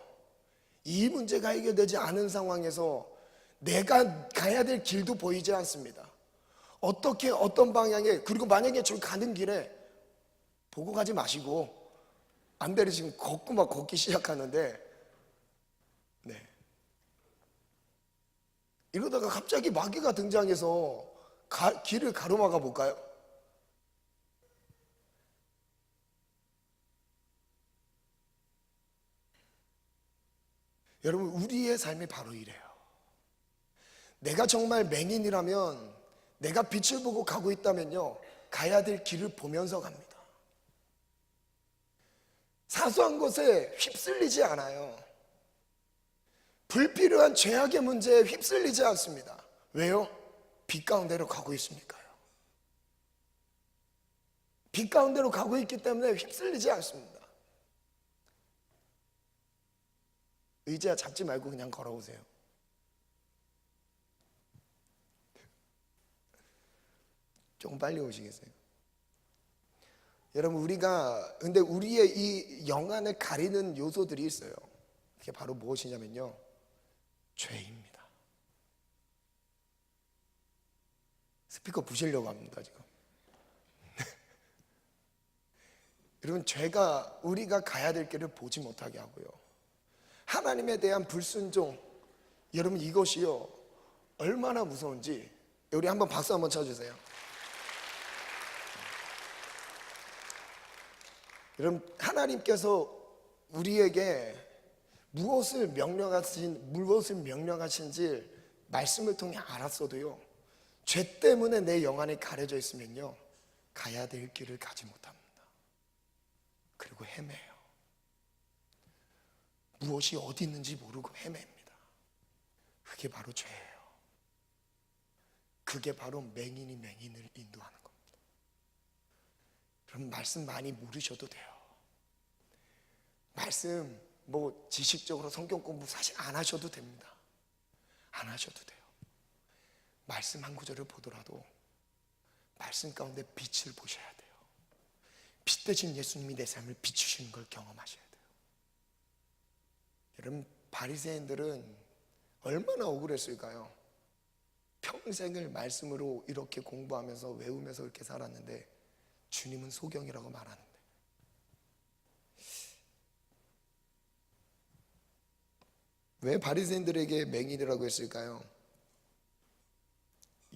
이 문제가 해결되지 않은 상황에서 내가 가야 될 길도 보이지 않습니다. 어떻게 어떤 방향에, 그리고 만약에 저기 가는 길에 보고 가지 마시고 안배를 지금 걷고 막 걷기 시작하는데, 네, 이러다가 갑자기 마귀가 등장해서 길을 가로막아 볼까요? 여러분, 우리의 삶이 바로 이래요. 내가 정말 맹인이라면, 내가 빛을 보고 가고 있다면요, 가야 될 길을 보면서 갑니다. 사소한 것에 휩쓸리지 않아요. 불필요한 죄악의 문제에 휩쓸리지 않습니다. 왜요? 빛 가운데로 가고 있으니까요. 빛 가운데로 가고 있기 때문에 휩쓸리지 않습니다. 의자 잡지 말고 그냥 걸어오세요. 조금 빨리 오시겠어요? 여러분, 근데 우리의 이 영안을 가리는 요소들이 있어요. 그게 바로 무엇이냐면요, 죄입니다. 스피커 부시려고 합니다, 지금. 여러분, 죄가 우리가 가야 될 길을 보지 못하게 하고요, 하나님에 대한 불순종, 여러분 이것이요 얼마나 무서운지, 우리 한번 박수 한번 쳐주세요. 여러분, 하나님께서 우리에게 무엇을 명령하신지 말씀을 통해 알았어도요, 죄 때문에 내 영안이 가려져 있으면요, 가야 될 길을 가지 못합니다. 그리고 헤매요. 무엇이 어디 있는지 모르고 헤맵니다. 그게 바로 죄예요. 그게 바로 맹인이 맹인을 인도하는 겁니다. 그럼 말씀 많이 모르셔도 돼요. 말씀 지식적으로 성경 공부 사실 안 하셔도 됩니다. 안 하셔도 돼요. 말씀 한 구절을 보더라도 말씀 가운데 빛을 보셔야 돼요. 빛 대신 예수님이 내 삶을 비추시는 걸 경험하셔야 돼요. 여러분, 바리새인들은 얼마나 억울했을까요? 평생을 말씀으로 이렇게 공부하면서 외우면서 이렇게 살았는데 주님은 소경이라고 말하는데, 왜 바리새인들에게 맹인이라고 했을까요?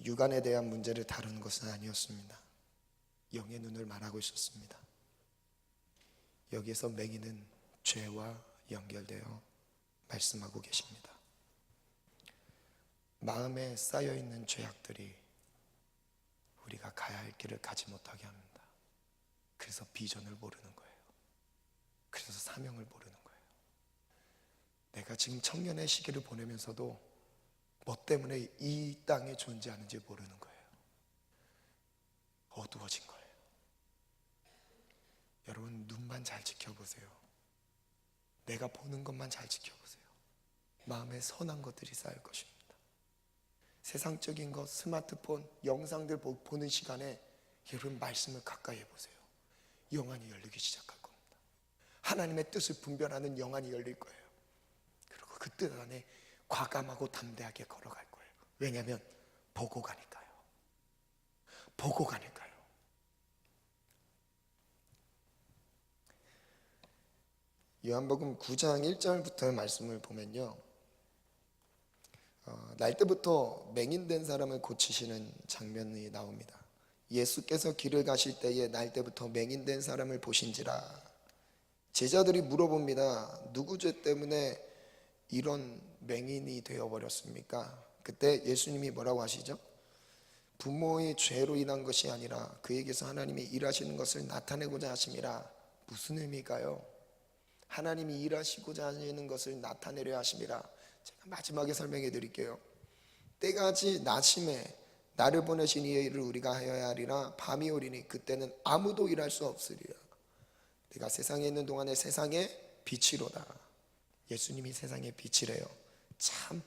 육안에 대한 문제를 다루는 것은 아니었습니다. 영의 눈을 말하고 있었습니다. 여기에서 맹인은 죄와 연결되어 말씀하고 계십니다. 마음에 쌓여있는 죄악들이 우리가 가야 할 길을 가지 못하게 합니다. 그래서 비전을 모르는 거예요. 그래서 사명을 모르는 거예요. 내가 지금 청년의 시기를 보내면서도 뭐 때문에 이 땅에 존재하는지 모르는 거예요. 어두워진 거예요. 여러분, 눈만 잘 지켜보세요. 내가 보는 것만 잘 지켜보세요. 마음에 선한 것들이 쌓일 것입니다. 세상적인 것, 스마트폰, 영상들 보는 시간에 여러분 말씀을 가까이 해보세요. 영안이 열리기 시작할 겁니다. 하나님의 뜻을 분별하는 영안이 열릴 거예요. 그리고 그 뜻 안에 과감하고 담대하게 걸어갈 거예요. 왜냐하면 보고 가니까요. 보고 가니까요. 요한복음 9장 1절부터 말씀을 보면요, 날 때부터 맹인된 사람을 고치시는 장면이 나옵니다. 예수께서 길을 가실 때에 날 때부터 맹인된 사람을 보신지라. 제자들이 물어봅니다. 누구 죄 때문에 이런 맹인이 되어버렸습니까? 그때 예수님이 뭐라고 하시죠? 부모의 죄로 인한 것이 아니라 그에게서 하나님이 일하시는 것을 나타내고자 하심이라. 무슨 의미일까요? 하나님이 일하시고자 하시는 것을 나타내려 하심이라. 제가 마지막에 설명해 드릴게요. 때같이 나심에 나를 보내신 이의 일을 우리가 하여야 하리라. 밤이 오리니 그때는 아무도 일할 수 없으리라. 내가 세상에 있는 동안에 세상의 빛이로다. 예수님이 세상의 빛이래요. 참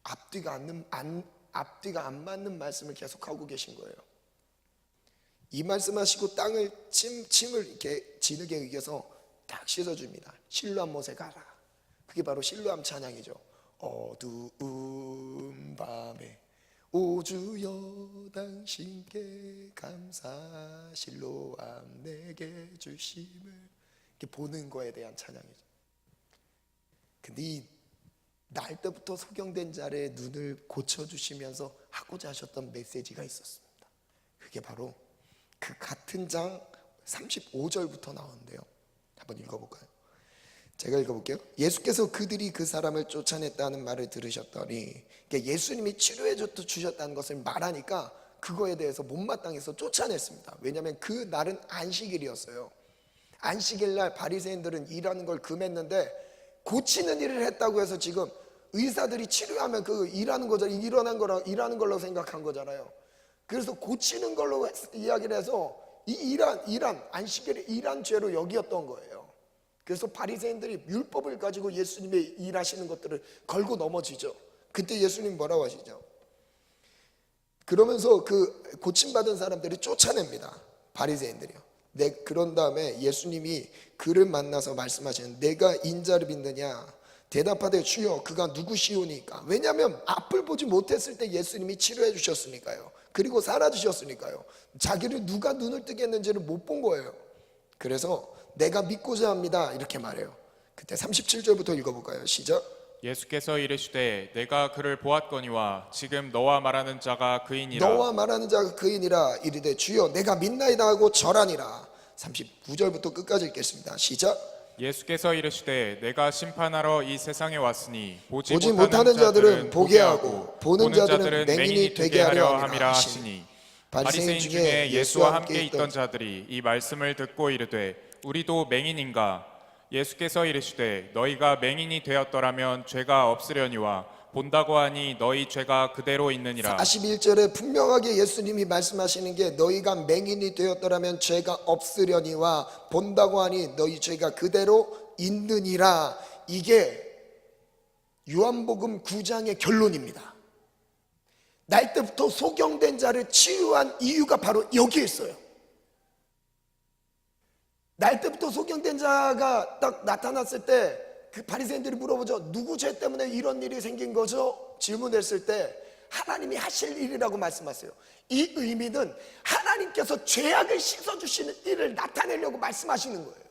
앞뒤가 안 맞는 말씀을 계속하고 계신 거예요. 이 말씀하시고 땅을 침을 이렇게 진흙에 이겨서 딱 씻어줍니다. 실로암 못에 가라. 그게 바로 실로암 찬양이죠. 어두운 밤에 오 주여 당신께 감사 실로암 내게 주심을, 이렇게 보는 거에 대한 찬양이죠. 근데 이 날 때부터 소경된 자의 눈을 고쳐주시면서 하고자 하셨던 메시지가 있었습니다. 그게 바로 그 같은 장 35절부터 나오는데요, 한번 읽어볼까요? 제가 읽어볼게요. 예수께서 그들이 그 사람을 쫓아냈다는 말을 들으셨더니, 그러니까 예수님이 치료해 주셨다는 것을 말하니까 그거에 대해서 못마땅해서 쫓아냈습니다. 왜냐하면 그 날은 안식일이었어요. 안식일 날 바리새인들은 일하는 걸 금했는데 고치는 일을 했다고 해서 지금 의사들이 치료하면 그 일하는 거잖아요. 일하는 걸로 생각한 거잖아요. 그래서 고치는 걸로 이야기를 해서 이 일한 안식일의 일한 죄로 여기었던 거예요. 그래서 바리새인들이 율법을 가지고 예수님의 일하시는 것들을 걸고 넘어지죠. 그때 예수님 뭐라고 하시죠? 그러면서 그 고침받은 사람들이 쫓아냅니다. 바리새인들이요. 그런 다음에 예수님이 그를 만나서 말씀하시는, 내가 인자를 믿느냐? 대답하되 주여 그가 누구시오니까. 왜냐하면 앞을 보지 못했을 때 예수님이 치료해 주셨으니까요. 그리고 살아주셨으니까요. 자기를 누가 눈을 뜨게 했는지를 못 본 거예요. 그래서 내가 믿고자 합니다 이렇게 말해요. 그때 37절부터 읽어볼까요? 시작. 예수께서 이르시되 내가 그를 보았거니와 지금 너와 말하는 자가 그이니라. 너와 말하는 자가 그이니라. 이르되 주여 내가 믿나이다 하고 절하니라. 39절부터 끝까지 읽겠습니다. 시작. 예수께서 이르시되 내가 심판하러 이 세상에 왔으니 보지 못하는 자들은 보게 하고 보는 자들은 맹인이 되게 하려 함이라 하시니. 바리새인 중에 예수와 함께 있던 자들이 이 말씀을 듣고 이르되 우리도 맹인인가? 예수께서 이르시되 너희가 맹인이 되었더라면 죄가 없으려니와 본다고 하니 너희 죄가 그대로 있느니라. 41절에 분명하게 예수님이 말씀하시는 게, 너희가 맹인이 되었더라면 죄가 없으려니와 본다고 하니 너희 죄가 그대로 있느니라. 이게 요한복음 9장의 결론입니다. 날 때부터 소경된 자를 치유한 이유가 바로 여기에 있어요. 날 때부터 소경된 자가 딱 나타났을 때 그 바리새인들이 물어보죠. 누구 죄 때문에 이런 일이 생긴 거죠? 질문했을 때 하나님이 하실 일이라고 말씀하세요. 이 의미는 하나님께서 죄악을 씻어주시는 일을 나타내려고 말씀하시는 거예요.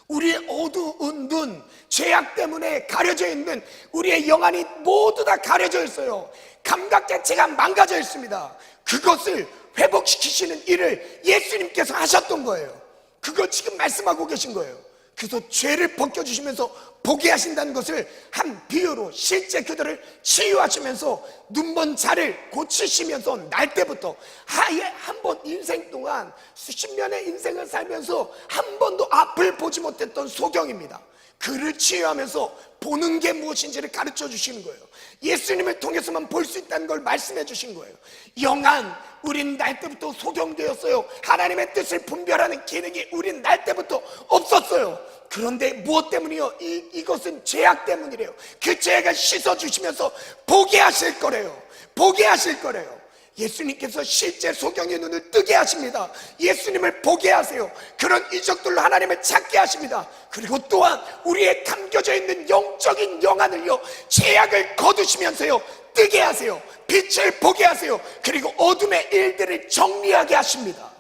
우리의 어두운 눈, 죄악 때문에 가려져 있는 우리의 영안이 모두 다 가려져 있어요. 감각 자체가 망가져 있습니다. 그것을 회복시키시는 일을 예수님께서 하셨던 거예요. 그걸 지금 말씀하고 계신 거예요. 그래서 죄를 벗겨주시면서 보게 하신다는 것을 한 비유로 실제 그들을 치유하시면서 눈먼 자를 고치시면서 날 때부터 아예 한 번 인생 동안 수십 년의 인생을 살면서 한 번도 앞을 보지 못했던 소경입니다. 그를 치유하면서 보는 게 무엇인지를 가르쳐 주시는 거예요. 예수님을 통해서만 볼 수 있다는 걸 말씀해 주신 거예요. 영안, 우린 날 때부터 소경되었어요. 하나님의 뜻을 분별하는 기능이 우린 날 때부터 없었어요. 그런데 무엇 때문이요? 이것은 죄악 때문이래요. 그 죄악을 씻어주시면서 보게 하실 거래요. 보게 하실 거래요. 예수님께서 실제 소경의 눈을 뜨게 하십니다. 예수님을 보게 하세요. 그런 이적들로 하나님을 찾게 하십니다. 그리고 또한 우리의 감겨져 있는 영적인 영안을요, 죄악을 거두시면서요 뜨게 하세요. 빛을 보게 하세요. 그리고 어둠의 일들을 정리하게 하십니다.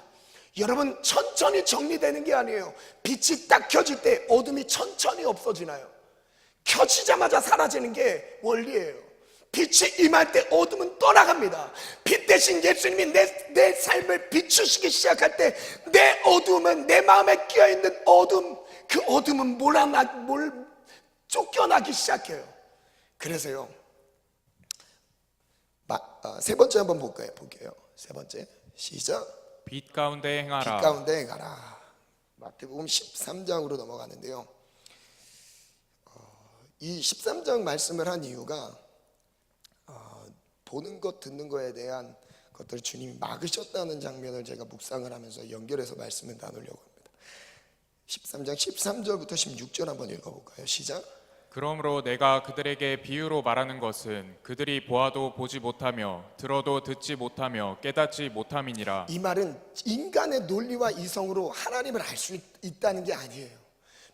여러분, 천천히 정리되는 게 아니에요. 빛이 딱 켜질 때 어둠이 천천히 없어지나요? 켜지자마자 사라지는 게 원리예요. 빛이 임할 때 어둠은 떠나갑니다. 빛 대신 예수님이 내 삶을 비추시기 시작할 때 내 어둠은, 내 마음에 끼어있는 어둠, 그 어둠은 쫓겨나기 시작해요. 그래서요, 세 번째 한번 볼게요. 세 번째, 시작. 빛 가운데 행하라. 빛 가운데 행하라. 마태복음 13장으로 넘어가는데요, 이 13장 말씀을 한 이유가 보는 것, 듣는 것에 대한 것들을 주님이 막으셨다는 장면을 제가 묵상을 하면서 연결해서 말씀을 나누려고 합니다. 13장 13절부터 16절 한번 읽어볼까요? 시작. 그러므로 내가 그들에게 비유로 말하는 것은 그들이 보아도 보지 못하며 들어도 듣지 못하며 깨닫지 못함이니라. 이 말은 인간의 논리와 이성으로 하나님을 알 수 있다는 게 아니에요.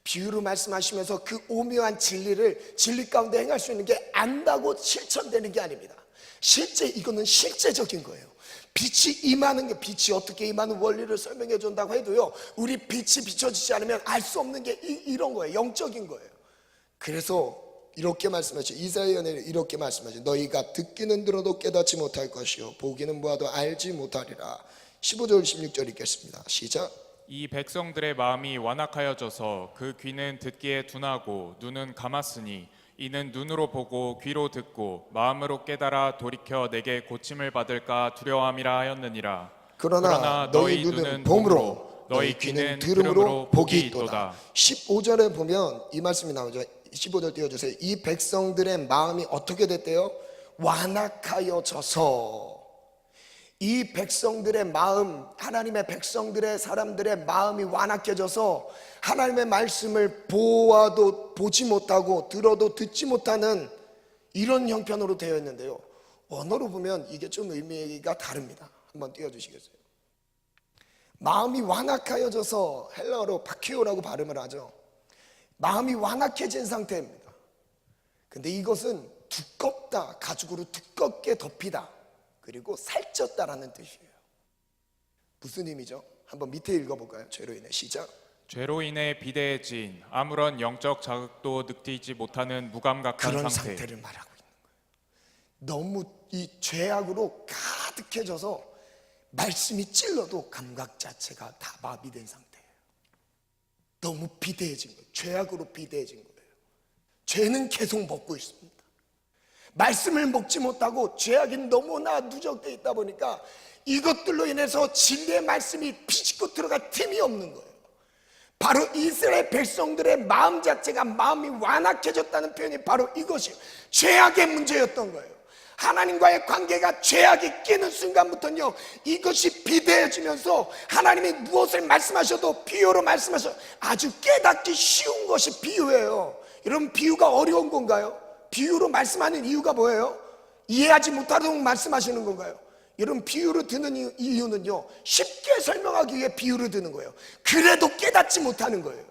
비유로 말씀하시면서 그 오묘한 진리를 진리 가운데 행할 수 있는 게 안다고 실천되는 게 아닙니다. 실제 이거는 실제적인 거예요. 빛이 임하는 게, 빛이 어떻게 임하는 원리를 설명해 준다고 해도요, 우리 빛이 비춰지지 않으면 알 수 없는 게 이런 거예요. 영적인 거예요. 그래서 이렇게 말씀하시죠. 이사야는 이렇게 말씀하시죠. 너희가 듣기는 들어도 깨닫지 못할 것이요 보기는 보아도 알지 못하리라. 15절 16절 읽겠습니다. 시작. 이 백성들의 마음이 완악하여져서 그 귀는 듣기에 둔하고 눈은 감았으니 이는 눈으로 보고 귀로 듣고 마음으로 깨달아 돌이켜 내게 고침을 받을까 두려워함이라 하였느니라. 그러나 너희 눈은 봄으로 너희 귀는 들음으로 복이 있도다. 15절에 보면 이 말씀이 나오죠. 15절 띄워주세요. 이 백성들의 마음이 어떻게 됐대요? 완악하여져서. 이 백성들의 마음, 하나님의 백성들의 사람들의 마음이 완악해져서 하나님의 말씀을 보아도 보지 못하고 들어도 듣지 못하는 이런 형편으로 되어 있는데요, 언어로 보면 이게 좀 의미가 다릅니다. 한번 띄워주시겠어요? 마음이 완악하여져서 헬라어로 파키오라고 발음을 하죠. 마음이 완악해진 상태입니다. 근데 이것은 두껍다, 가죽으로 두껍게 덮이다, 그리고 살쪘다라는 뜻이에요. 무슨 의미죠? 한번 밑에 읽어볼까요? 죄로 인해. 시작. 죄로 인해 비대해진 아무런 영적 자극도 느끼지 못하는 무감각한 그런 상태. 상태를 말하고 있는 거예요. 너무 이 죄악으로 가득해져서 말씀이 찔러도 감각 자체가 다 마비된 상태예요. 너무 비대해진 거예요. 죄악으로 비대해진 거예요. 죄는 계속 먹고 있습니다. 말씀을 먹지 못하고 죄악이 너무나 누적되어 있다 보니까 이것들로 인해서 진리의 말씀이 비집고 들어갈 틈이 없는 거예요. 바로 이스라엘 백성들의 마음 자체가 마음이 완악해졌다는 표현이 바로 이것이 죄악의 문제였던 거예요. 하나님과의 관계가 죄악이 끼는 순간부터는요, 이것이 비대해지면서 하나님이 무엇을 말씀하셔도 비유로 말씀하셔 아주 깨닫기 쉬운 것이 비유예요. 여러분, 비유가 어려운 건가요? 비유로 말씀하는 이유가 뭐예요? 이해하지 못하도록 말씀하시는 건가요? 여러분, 비유로 드는 이유는요, 쉽게 설명하기 위해 비유를 드는 거예요. 그래도 깨닫지 못하는 거예요.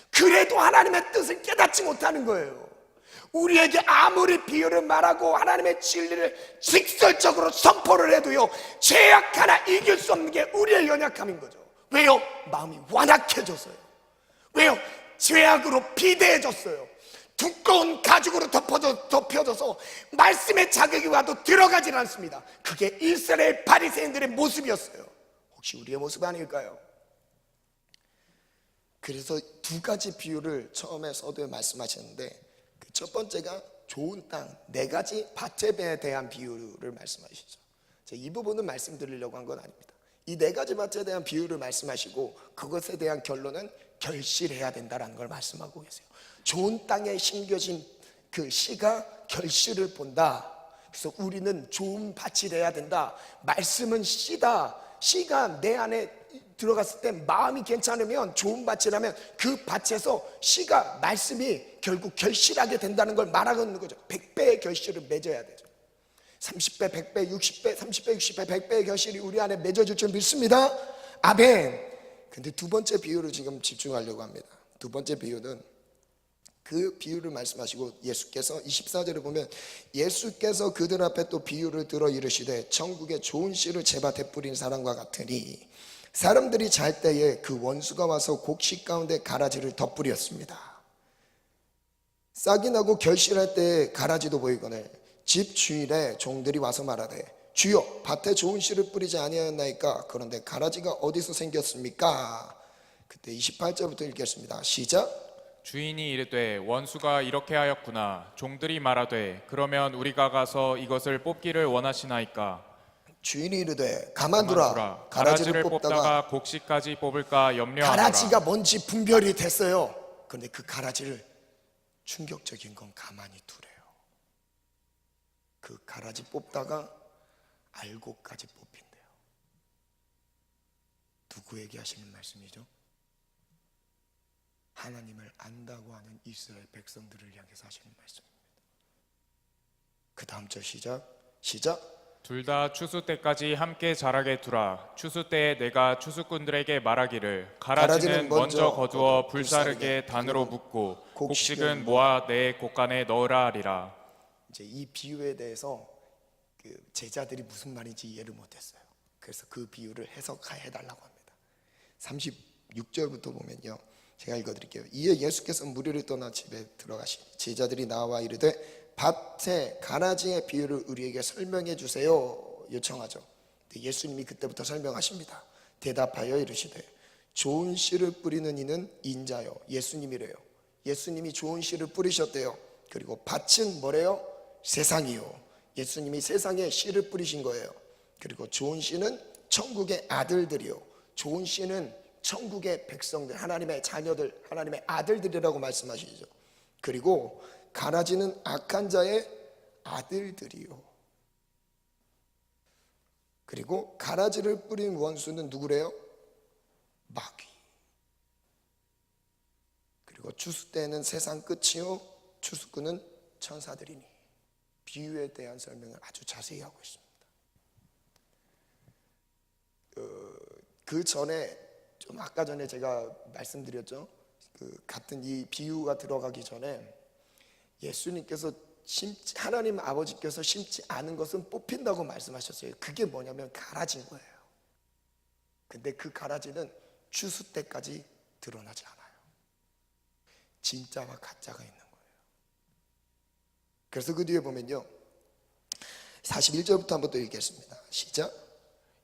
그래도 하나님의 뜻을 깨닫지 못하는 거예요. 우리에게 아무리 비유를 말하고 하나님의 진리를 직설적으로 선포를 해도요, 죄악 하나 이길 수 없는 게 우리의 연약함인 거죠. 왜요? 마음이 완악해졌어요. 왜요? 죄악으로 비대해졌어요. 두꺼운 가죽으로 덮여져서 말씀의 자극이 와도 들어가질 않습니다. 그게 이스라엘 바리새인들의 모습이었어요. 혹시 우리의 모습 아닐까요? 그래서 두 가지 비유를 처음에 서두에 말씀하셨는데, 그 첫 번째가 좋은 땅, 네 가지 밭에 대한 비유를 말씀하시죠. 제가 이 부분은 말씀드리려고 한 건 아닙니다. 이 네 가지 밭에 대한 비유를 말씀하시고 그것에 대한 결론은 결실해야 된다는 걸 말씀하고 계세요. 좋은 땅에 심겨진 그 씨가 결실을 본다. 그래서 우리는 좋은 밭이 돼야 된다. 말씀은 씨다. 씨가 내 안에 들어갔을 때 마음이 괜찮으면, 좋은 밭이라면 그 밭에서 씨가, 말씀이 결국 결실하게 된다는 걸 말하고 있는 거죠. 100배의 결실을 맺어야 되죠. 30배, 100배, 60배, 30배, 60배, 100배의 결실이 우리 안에 맺어질 줄 믿습니다. 아멘. 근데 두 번째 비유를 지금 집중하려고 합니다. 두 번째 비유는, 그 비유를 말씀하시고 예수께서 24절을 보면, 예수께서 그들 앞에 또 비유를 들어 이르시되 천국에 좋은 씨를 제 밭에 뿌린 사람과 같으니 사람들이 잘 때에 그 원수가 와서 곡식 가운데 가라지를 덧뿌렸습니다. 싹이 나고 결실할 때에 가라지도 보이거늘 집 주일에 종들이 와서 말하되 주여 밭에 좋은 씨를 뿌리지 아니하였나이까. 그런데 가라지가 어디서 생겼습니까? 그때 28절부터 읽겠습니다. 시작. 주인이 이르되 원수가 이렇게 하였구나. 종들이 말하되 그러면 우리가 가서 이것을 뽑기를 원하시나이까. 주인이 이르되 가만두라. 가라지를 뽑다가 곡식까지 뽑을까 염려하노라. 가라지가 뭔지 분별이 됐어요. 그런데 그 가라지를 충격적인 건 가만히 두래요. 그 가라지 뽑다가 알고까지 뽑힌대요. 누구에게 하시는 말씀이죠? 하나님을 안다고 하는 이스라엘 백성들을 향해서 하시는 말씀입니다. 그 다음 절 시작. 둘 다 추수 때까지 함께 자라게 두라. 추수 때에 내가 추수꾼들에게 말하기를 가라지는 먼저 거두어 불사르게 단으로 묶고 곡식은 모아 내 곡간에 넣으라 하리라. 이제 이 비유에 대해서 그 제자들이 무슨 말인지 이해를 못했어요. 그래서 그 비유를 해석해 달라고 합니다. 36절부터 보면요, 제가 읽어드릴게요. 이에 예수께서 무리를 떠나 집에 들어가시니 제자들이 나와 이르되 밭에 가라지의 비유를 우리에게 설명해 주세요 요청하죠. 예수님이 그때부터 설명하십니다. 대답하여 이르시되 좋은 씨를 뿌리는 이는 인자요, 예수님이래요. 예수님이 좋은 씨를 뿌리셨대요. 그리고 밭은 뭐래요? 세상이요. 예수님이 세상에 씨를 뿌리신 거예요. 그리고 좋은 씨는 천국의 아들들이요. 좋은 씨는 천국의 백성들, 하나님의 자녀들, 하나님의 아들들이라고 말씀하시죠. 그리고 가라지는 악한 자의 아들들이요. 그리고 가라지를 뿌린 원수는 누구래요? 마귀. 그리고 추수 때는 세상 끝이요 추수꾼은 천사들이니. 비유에 대한 설명을 아주 자세히 하고 있습니다. 그 전에 좀 아까 전에 제가 말씀드렸죠. 그 같은 이 비유가 들어가기 전에 예수님께서 하나님 아버지께서 심지 않은 것은 뽑힌다고 말씀하셨어요. 그게 뭐냐면 가라지인 거예요. 근데 그 가라지는 추수 때까지 드러나지 않아요. 진짜와 가짜가 있는 거예요. 그래서 그 뒤에 보면요, 41절부터 한번 또 읽겠습니다. 시작.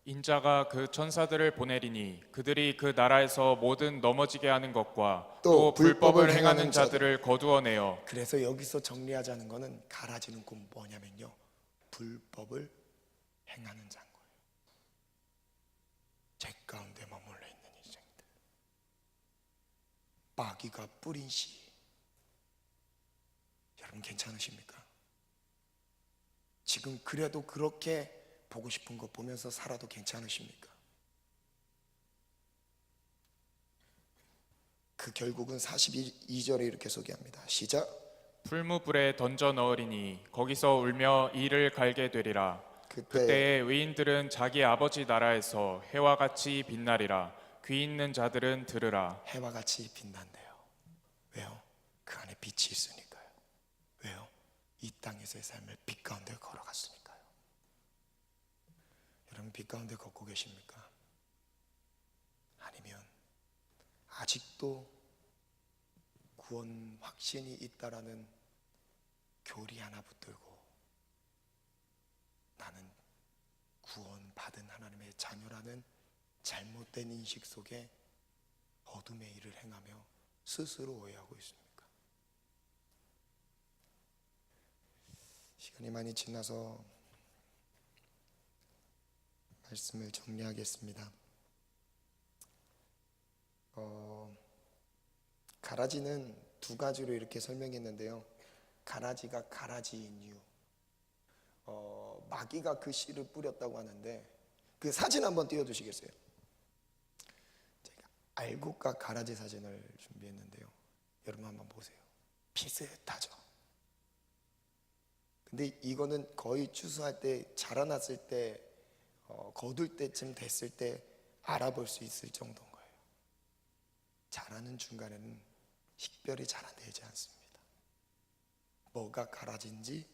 인자가 그 천사들을 보내리니 그들이 그 나라에서 모든 넘어지게 하는 것과 또 또 불법을 불법을 행하는 행하는 자들을 거두어내어. 그래서 여기서 정리하자는 거는 가라지는 곧 뭐냐면요, 불법을 행하는 자인 거예요. 죄 가운데 머물러 있는 인생들, 마귀가 뿌린 씨. 여러분 괜찮으십니까? 지금 그래도 그렇게 보고 싶은 거 보면서 살아도 괜찮으십니까? 그 결국은 42절에 이렇게 소개합니다. 시작. 풀무불에 던져 넣으리니 거기서 울며 이를 갈게 되리라. 그때에 의인들은 자기 아버지 나라에서 해와 같이 빛나리라. 귀 있는 자들은 들으라. 해와 같이 빛난대요. 왜요? 그 안에 빛이 있으니까요. 왜요? 이 땅에서의 삶을 빛 가운데 걸어갔으니까요. 여러분 빛 가운데 걷고 계십니까? 아니면 아직도 구원 확신이 있다라는 교리 하나 붙들고 나는 구원 받은 하나님의 자녀라는 잘못된 인식 속에 어둠의 일을 행하며 스스로 오해하고 있습니까? 시간이 많이 지나서 말씀을 정리하겠습니다. 가라지는 두 가지로 이렇게 설명했는데요. 가라지가 가라지인 이유, 마귀가 그 씨를 뿌렸다고 하는데, 그 사진 한번 띄워주시겠어요? 제가 알곡과 가라지 사진을 준비했는데요. 여러분 한번 보세요. 비슷하죠? 근데 이거는 거의 추수할 때, 자라났을 때, 거둘 때쯤 됐을 때 알아볼 수 있을 정도인 거예요. 자라는 중간에는 식별이 잘 안 되지 않습니다. 뭐가 가라지인지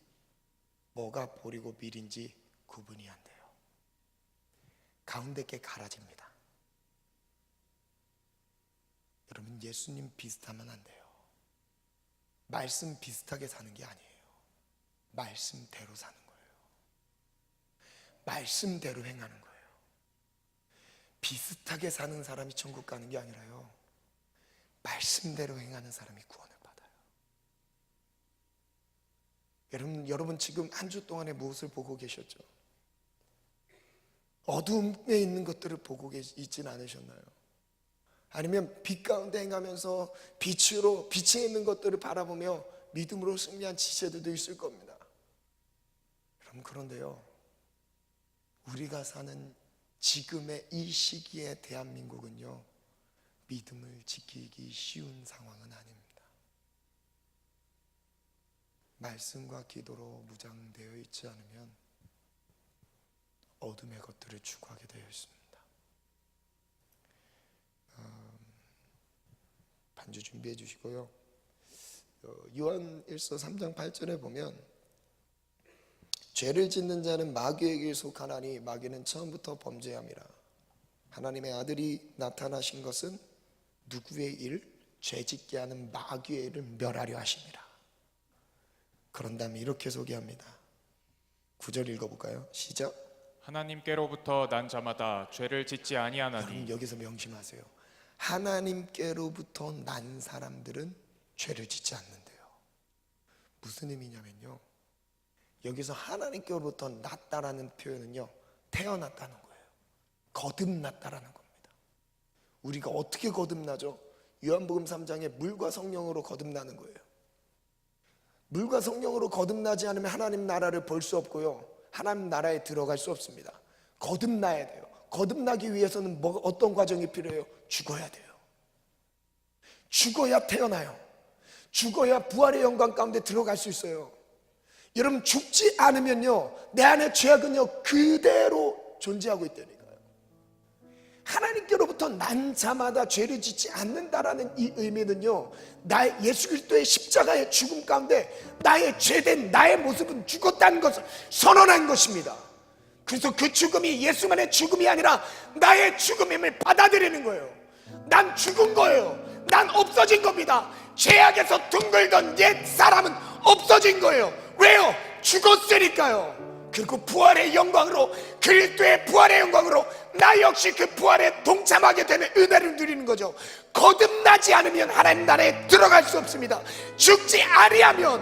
뭐가 보리고 밀인지 구분이 안 돼요. 가운데 게 가라지입니다. 여러분, 예수님 비슷하면 안 돼요. 말씀 비슷하게 사는 게 아니에요. 말씀대로 사는 거예요. 말씀대로 행하는 거예요. 비슷하게 사는 사람이 천국 가는 게 아니라요, 말씀대로 행하는 사람이 구원을 받아요. 여러분 지금 한 주 동안에 무엇을 보고 계셨죠? 어둠에 있는 것들을 보고 있진 않으셨나요? 아니면 빛 가운데 행하면서 빛에 있는 것들을 바라보며 믿음으로 승리한 지체들도 있을 겁니다. 여러분, 그런데요, 우리가 사는 지금의 이 시기의 대한민국은요, 믿음을 지키기 쉬운 상황은 아닙니다. 말씀과 기도로 무장되어 있지 않으면 어둠의 것들을 추구하게 되어 있습니다. 반주 준비해 주시고요. 요한 1서 3장 8절에 보면, 죄를 짓는 자는 마귀에게 속하나니 마귀는 처음부터 범죄함이라. 하나님의 아들이 나타나신 것은 누구의 일? 죄짓게 하는 마귀의 일을 멸하려 하심이라. 그런 다음에 이렇게 소개합니다. 9절 읽어볼까요? 시작. 하나님께로부터 난 자마다 죄를 짓지 아니하나니. 여러분, 여기서 명심하세요. 하나님께로부터 난 사람들은 죄를 짓지 않는데요. 무슨 의미냐면요, 여기서 하나님께로부터 났다라는 표현은요, 태어났다는 거예요. 거듭났다라는 겁니다. 우리가 어떻게 거듭나죠? 요한복음 3장에 물과 성령으로 거듭나는 거예요. 물과 성령으로 거듭나지 않으면 하나님 나라를 볼 수 없고요, 하나님 나라에 들어갈 수 없습니다. 거듭나야 돼요. 거듭나기 위해서는 어떤 과정이 필요해요? 죽어야 돼요. 죽어야 태어나요. 죽어야 부활의 영광 가운데 들어갈 수 있어요. 여러분, 죽지 않으면요, 내 안에 죄악은요 그대로 존재하고 있다니까요. 하나님께로부터 난 자마다 죄를 짓지 않는다라는 이 의미는요, 나의 예수 그리스도의 십자가의 죽음 가운데 나의 죄된 나의 모습은 죽었다는 것을 선언한 것입니다. 그래서 그 죽음이 예수만의 죽음이 아니라 나의 죽음임을 받아들이는 거예요. 난 죽은 거예요. 난 없어진 겁니다. 죄악에서 둥글던 옛 사람은 없어진 거예요. 왜요? 죽었으니까요. 그리고 부활의 영광으로, 그리스도의 부활의 영광으로 나 역시 그 부활에 동참하게 되는 은혜를 누리는 거죠. 거듭나지 않으면 하나님 나라에 들어갈 수 없습니다. 죽지 아니하면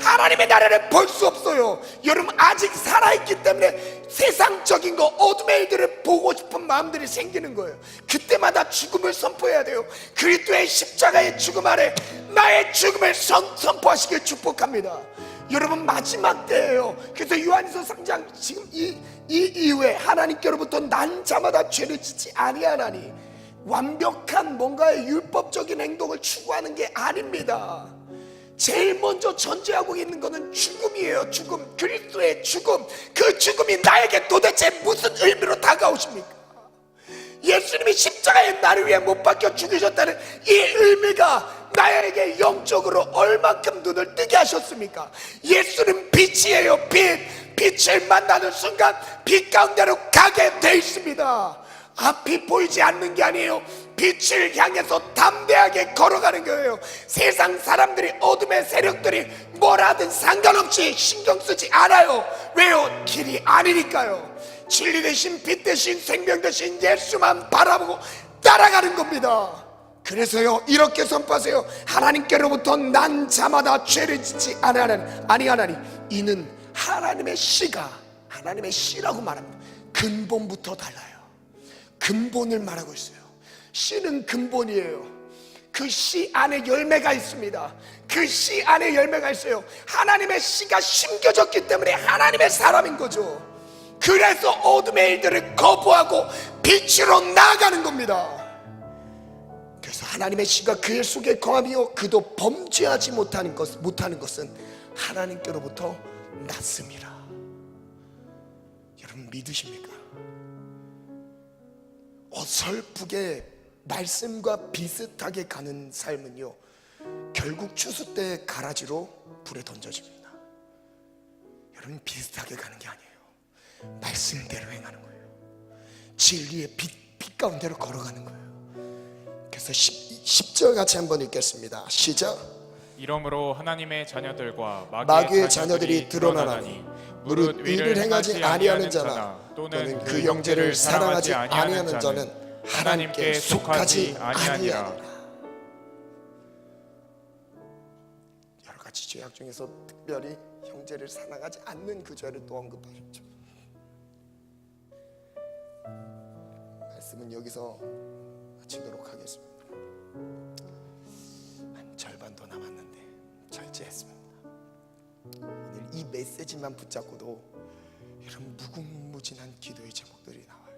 하나님의 나라를 볼 수 없어요. 여러분, 아직 살아있기 때문에 세상적인 거, 어둠의 일들을 보고 싶은 마음들이 생기는 거예요. 그때마다 죽음을 선포해야 돼요. 그리스도의 십자가의 죽음 아래 나의 죽음을 선포하시길 축복합니다. 여러분, 마지막 때예요. 그래서 요한일서 3장 지금 이 이후에 하나님께로부터 난 자마다 죄를 짓지 아니하나니, 완벽한 뭔가의 율법적인 행동을 추구하는 게 아닙니다. 제일 먼저 전제하고 있는 것은 죽음이에요. 죽음, 그리스도의 죽음. 그 죽음이 나에게 도대체 무슨 의미로 다가오십니까? 예수님이 십자가에 나를 위해 못 박혀 죽으셨다는 이 의미가 나에게 영적으로 얼만큼 눈을 뜨게 하셨습니까? 예수는 빛이에요. 빛을 만나는 순간 빛 가운데로 가게 돼 있습니다. 앞이 보이지 않는 게 아니에요. 빛을 향해서 담대하게 걸어가는 거예요. 세상 사람들이, 어둠의 세력들이 뭘 하든 상관없이 신경 쓰지 않아요. 왜요? 길이 아니니까요. 진리 대신 빛 대신 생명 대신 예수만 바라보고 따라가는 겁니다. 그래서요, 이렇게 선포하세요. 하나님께로부터 난 자마다 죄를 짓지 아니하나니 이는 하나님의 씨가, 하나님의 씨라고 말합니다. 근본부터 달라요. 근본을 말하고 있어요. 씨는 근본이에요. 그 씨 안에 열매가 있습니다. 그 씨 안에 열매가 있어요. 하나님의 씨가 심겨졌기 때문에 하나님의 사람인 거죠. 그래서 어둠의 일들을 거부하고 빛으로 나아가는 겁니다. 그래서 하나님의 씨가 그의 속에 거하며 그도 범죄하지 못하는 것은 하나님께로부터 났습니다. 여러분, 믿으십니까? 어설프게 말씀과 비슷하게 가는 삶은요, 결국 추수 때 가라지로 불에 던져집니다. 여러분, 비슷하게 가는 게 아니에요. 말씀대로 행하는 거예요. 진리의 빛 가운데로 걸어가는 거예요. 그래서 10절 같이 한번 읽겠습니다. 시작. 이러므로 하나님의 자녀들과 마귀의 자녀들이 드러나나니 무릇 의를 행하지 아니하는 자나 또는 그 형제를 사랑하지 아니하는 자는 하나님께 속하지 아니하니라. 여러 가지 죄악 중에서 특별히 형제를 사랑하지 않는 그 죄를 또 언급하셨죠. 말씀은 여기서 마치도록 하겠습니다. 한 절반도 남았는데 절제했습니다. 오늘 이 메시지만 붙잡고도 이런 무궁무진한 기도의 제목들이 나와요.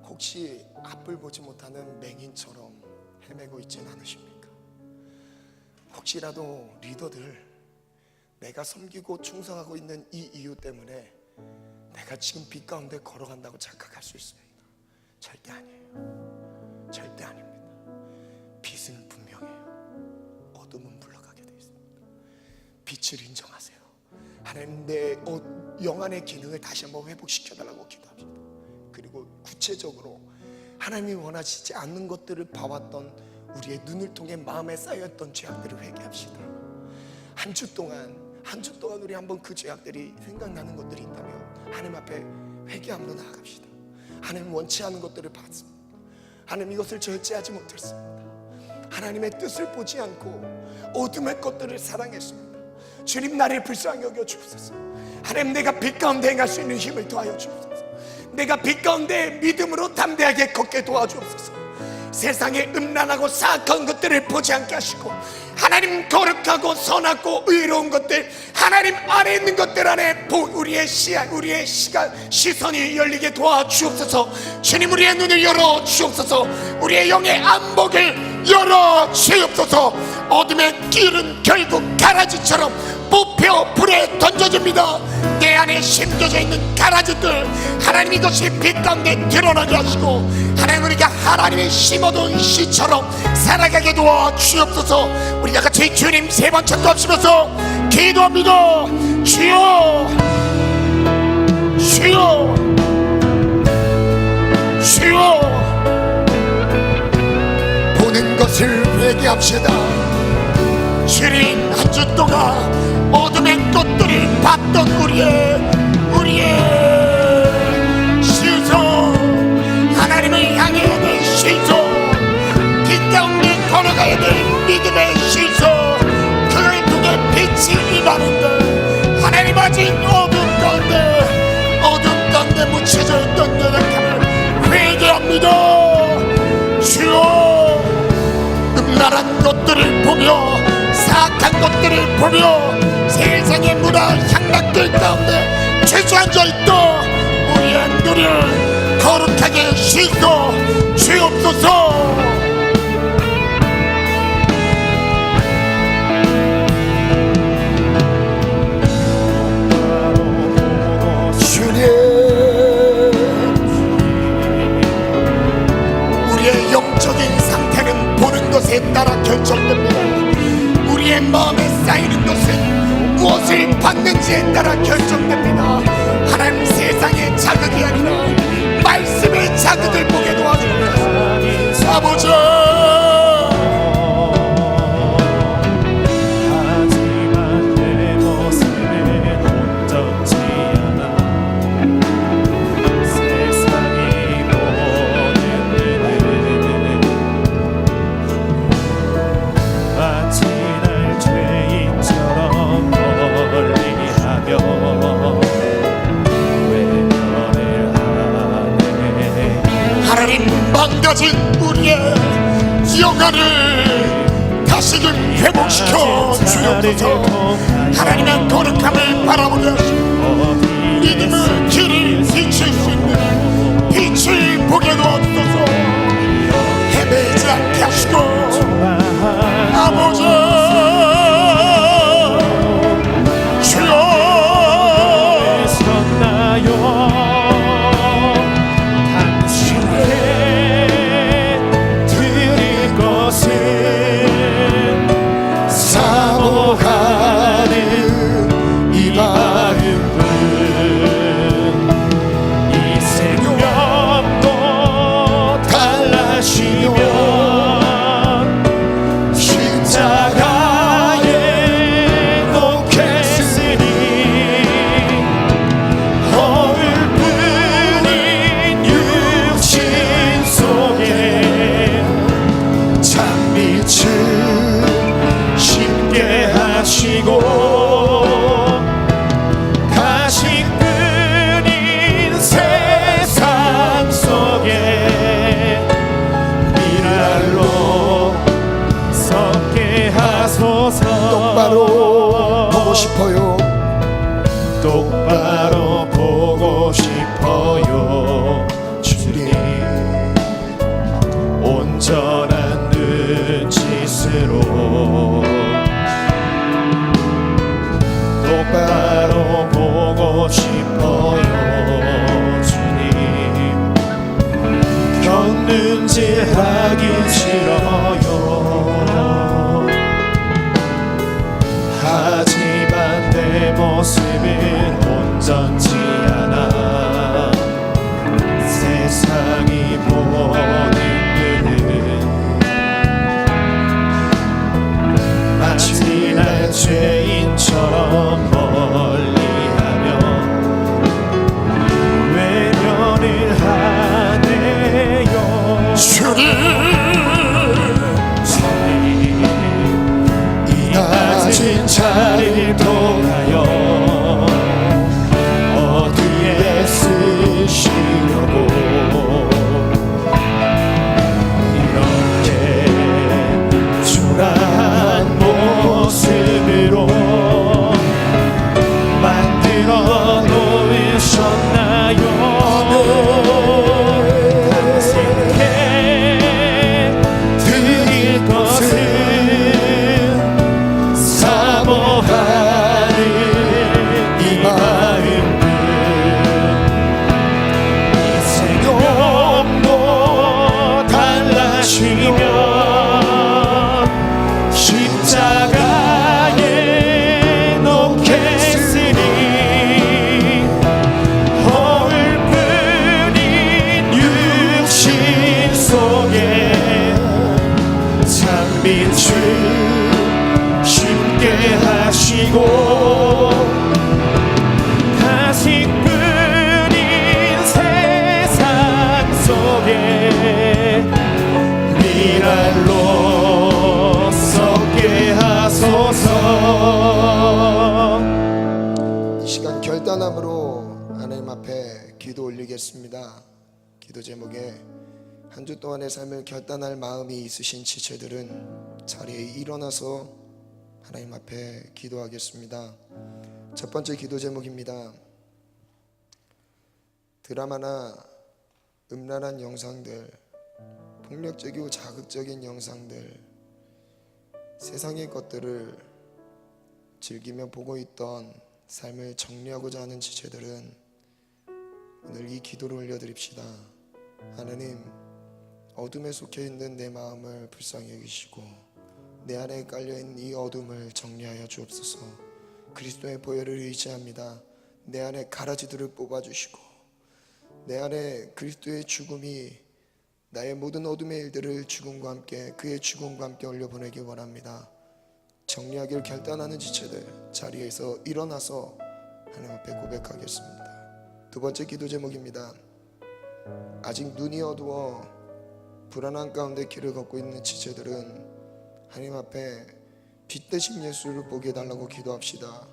혹시 앞을 보지 못하는 맹인처럼 헤매고 있지는 않으십니까? 혹시라도 리더들, 내가 섬기고 충성하고 있는 이 이유 때문에 내가 지금 빛 가운데 걸어간다고 착각할 수 있습니다. 절대 아니에요. 절대 아닙니다. 빛은 분명해요. 어둠은 물러가게 되어 있습니다. 빛을 인정하세요. 하나님, 내 영안의 기능을 다시 한번 회복시켜달라고 기도합시다. 그리고 구체적으로 하나님이 원하시지 않는 것들을 봐왔던 우리의 눈을 통해 마음에 쌓여있던 죄악들을 회개합시다. 한 주 동안 우리 한번 그 죄악들이 생각나는 것들이 있다면 하나님 앞에 회개함으로 나아갑시다. 하나님 원치 않은 것들을 봤습니다. 하나님, 이것을 절제하지 못했습니다. 하나님의 뜻을 보지 않고 어둠의 것들을 사랑했습니다. 주님, 나를 불쌍히 여겨 주옵소서. 하나님, 내가 빛 가운데 행할 수 있는 힘을 더하여 주옵소서. 내가 빛 가운데 믿음으로 담대하게 걷게 도와주옵소서. 세상의 음란하고 사악한 것들을 보지 않게 하시고 하나님 거룩하고 선하고 의로운 것들, 하나님 안에 있는 것들 안에 우리의 시선이 열리게 도와주옵소서. 주님, 우리의 눈을 열어 주옵소서. 우리의 영의 안목을 열어 주옵소서. 어둠의 길은 결국 가라지처럼 뽑혀 불에 던져집니다. 내 안에 심겨져 있는 가라지들, 하나님 이것이 빛 가운데 드러나게 하시고 하나님, 우리가 하나님이 심어둔 씨처럼 살아가게 도와 주옵소서. 우리가 같이 주님 세 번 찬송하시면서 기도합니다. 주여, 주여, 주여. 보는 것을 회개합시다. 주님, 한 주 동안 어둠의 꽃들을 봤던 우리의 시선, 하나님을 향해야 될 시선, 빛 가운데 걸어가야 될 믿음의 시선, 그를 통해 빛이 임하는데 하나님, 아직 어둠 가운데 묻혀져 있던 연약함을 회개합니다. 주여, 음란한 것들을 보며 사악한 것들을 보며 세상의 문화 향락들 가운데 주저앉아 있던 우리의 눈을 거룩하게 씻어 주옵소서. 주님, 우리의 영적인 상태는 보는 것에 따라 결정됩니다. 우리의 마음에 쌓이는 것은 무엇을 받는지에 따라 결정됩니다. 하나님, 세상의 자극이 아니라 말씀의 자극을 보게 도와주옵소서. 아버지, 하지만 내 모습에 온전치 않아. 세상이 보는 눈에 마치 날 죄인처럼 멀리하며 외면을 하네. 하나님, 망가진 우리의 영혼을 다시금 회복시켜 주옵소서. 하나님의 거룩함을 바라보게 하시고 믿음의 길을 비칠 수 있는 빛을 보게 도와주소서. 헤매지 않게 하시고 아버지, 주여, 섰나요? 사모하는 이 마음은 아찔하기 싫어요. 하지만 내 모습은 온전치 않아. 세상이 보는 눈은 마치 날 죄인처럼 멀리하며 외면을 하네요. 주님 이 낮은 자리를 통하여 어디에 쓰시려고 이렇게 초라한 모습으로 만들어 놓으셨나요? 당신께 드릴 것은 사모하는 이 마음들 이제 영도 달라지면 십자가에 놓겠으니 헐뿐인 육신 속에 참빛을 쉽게 하시고 가식뿐인 세상 속에 미랄로 썩게 하소서. 이 시간 결단함으로 하나님 앞에 기도 올리겠습니다. 기도 제목에 한 주 동안의 삶을 결단할 마음이 있으신 지체들은 자리에 일어나서 하나님 앞에 기도하겠습니다. 첫 번째 기도 제목입니다. 드라마나 음란한 영상들, 폭력적이고 자극적인 영상들, 세상의 것들을 즐기며 보고 있던 삶을 정리하고자 하는 지체들은 오늘 이 기도를 올려드립시다. 하나님, 어둠에 속해 있는 내 마음을 불쌍히 여기시고 내 안에 깔려있는 이 어둠을 정리하여 주옵소서. 그리스도의 보혈을 의지합니다. 내 안에 가라지들을 뽑아주시고 내 안에 그리스도의 죽음이 나의 모든 어둠의 일들을 죽음과 함께, 그의 죽음과 함께 올려보내기 원합니다. 정리하기를 결단하는 지체들 자리에서 일어나서 하나님 앞에 고백하겠습니다. 두 번째 기도 제목입니다. 아직 눈이 어두워 불안한 가운데 길을 걷고 있는 지체들은 하나님 앞에 빛 대신 예수를 보게 해달라고 기도합시다.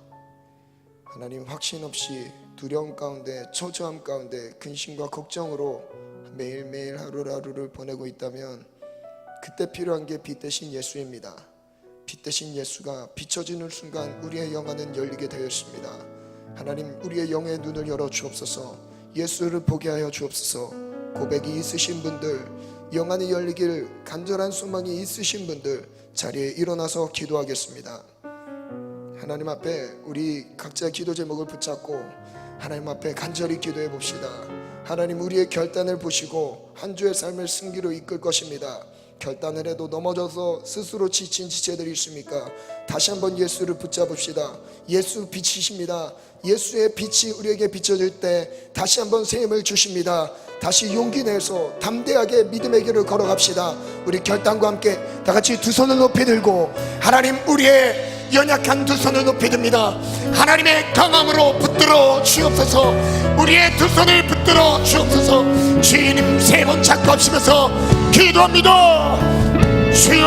하나님, 확신 없이 두려움 가운데, 초조함 가운데, 근심과 걱정으로 매일매일 하루하루를 보내고 있다면 그때 필요한 게 빛 대신 예수입니다. 빛 대신 예수가 비춰지는 순간 우리의 영안은 열리게 되었습니다. 하나님, 우리의 영의 눈을 열어 주옵소서. 예수를 보게 하여 주옵소서. 고백이 있으신 분들, 영안이 열리길 간절한 소망이 있으신 분들 자리에 일어나서 기도하겠습니다. 하나님 앞에 우리 각자 기도 제목을 붙잡고 하나님 앞에 간절히 기도해 봅시다. 하나님, 우리의 결단을 보시고 한 주의 삶을 승기로 이끌 것입니다. 결단을 해도 넘어져서 스스로 지친 지체들이 있습니까? 다시 한번 예수를 붙잡읍시다. 예수 빛이십니다. 예수의 빛이 우리에게 비춰질 때 다시 한번 새 힘을 주십니다. 다시 용기 내서 담대하게 믿음의 길을 걸어갑시다. 우리 결단과 함께 다 같이 두 손을 높이 들고, 하나님, 우리의 연약한 두 손을 높이 듭니다. 하나님의 강함으로 붙들어 주옵소서. 우리의 두 손을 붙들어 주옵소서. 주님, 세 번 잡고 합시면서 기도합니다. 주여,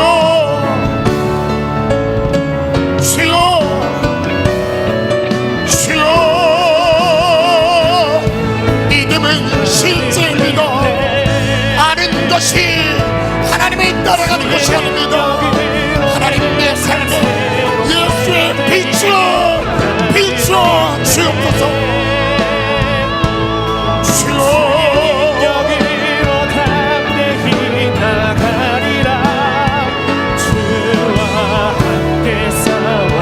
주여, 주여. 믿음은 실제입니다. 아는 것이 하나님을 따라가는 것이 아닙니다. 하나님, 내 삶에 예수의 빛으로 비춰 주옵소서. 주여, 여기로 담대히 나가리라. 주와 함께 싸워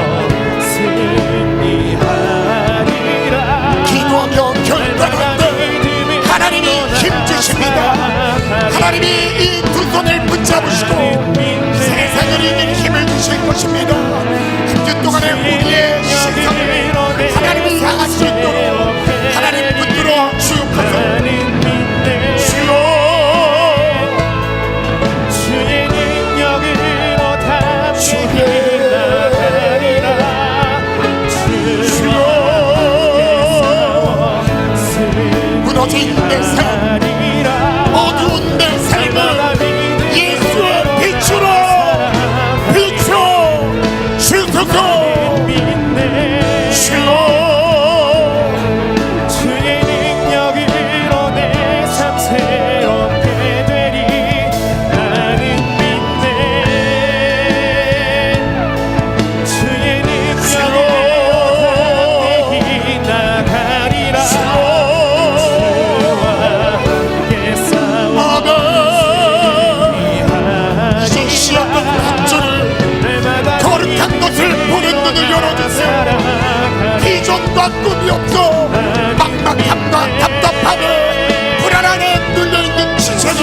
승리하리라. 기도하며 결단할 때 하나님이 힘주십니다. 하나님이 이 두 손을 붙잡으시고 세상을 이길 힘을 주실 것입니다. 한 주 동안의 우리의 시선을 하나님을 향할 수 있도록 하나님 붙들어 주옵소서. 주여 주의 능력으로 담대히 나가리라. 무너진 내 삶, 어두운 내 삶을 예수의 빛으로 비춰 주소서. 주여 주의 능력으로 내 삶 새롭게 되리. 나는 믿네. 주의 능력으로 담대히 나가리라. 주와 함께 싸워 이제 시험과 함정을 거룩한 것을 보는 눈을 열어주세요. 비전과 꿈이 없어 막막함과 답답함에 불안함에 눌려있는 지체를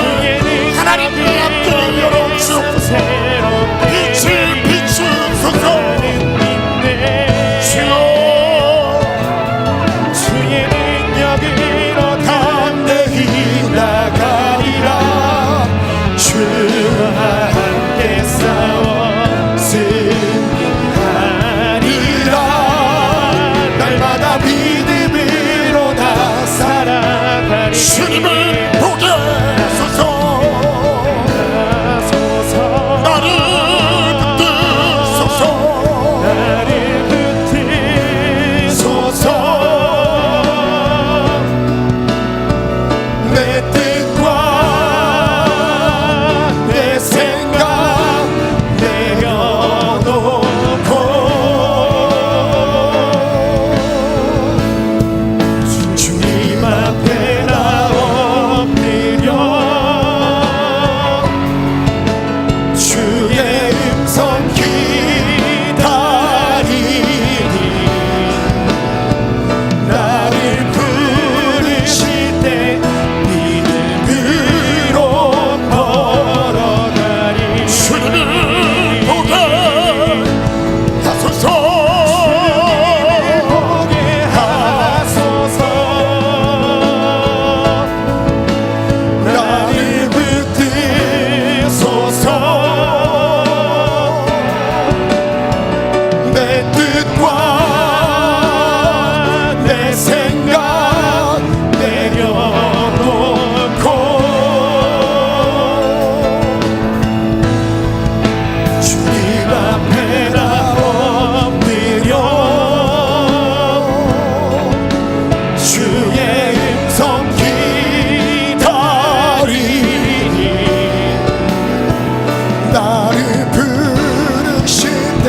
하나님 내 앞길을 열어주옵소서. 빛을 비추소서. 주여 주의 능력으로 담대히 나가리라. 주와 함께 싸워 승리하리라. 날마다 믿음으로 나 살아가리. 주님을 보게 하소서. 나를 붙드소서. 나를 붙드소서. 내 뜻과 내 생각 내려놓고 주님 앞에 나 엎드려 주의 음성 기다리니 나를 부르실 때 믿음으로 걸어가리. 주님을 보게 하소서. 보게 하소서. 나를 붙드소서. 내 뜻과 내 생각 내려놓고 주님 앞에 나 엎드려 주의 음성 기다리니 나를 부르실 때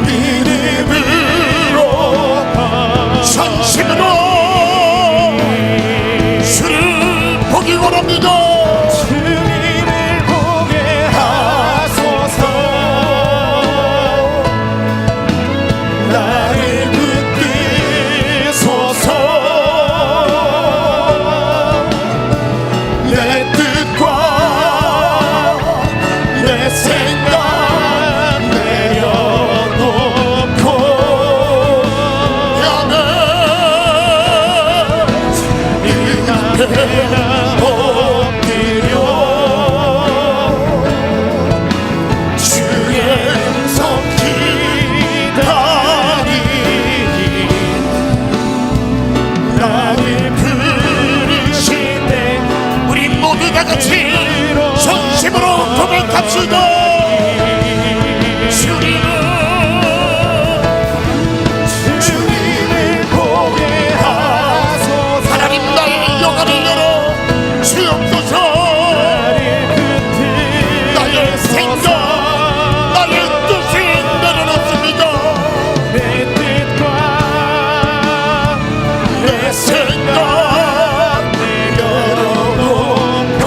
믿음으로 전심으로 주를 보기 원합니다. 주님을 보게 하소서. 나를 붙드소서. 내 뜻과 내 생각 내려놓고 주님 앞에 나 엎드려 주의 음성 기다리니 나를 부르실 때 우리 모두 다 같이 전심으로 고백합시다. 주님을 보게 하소서. 하나님 나의 영혼을 열어 주옵소서. 나의 생각 나의 뜻을 내려놓습니다. 내 뜻과 내 생각 내려놓고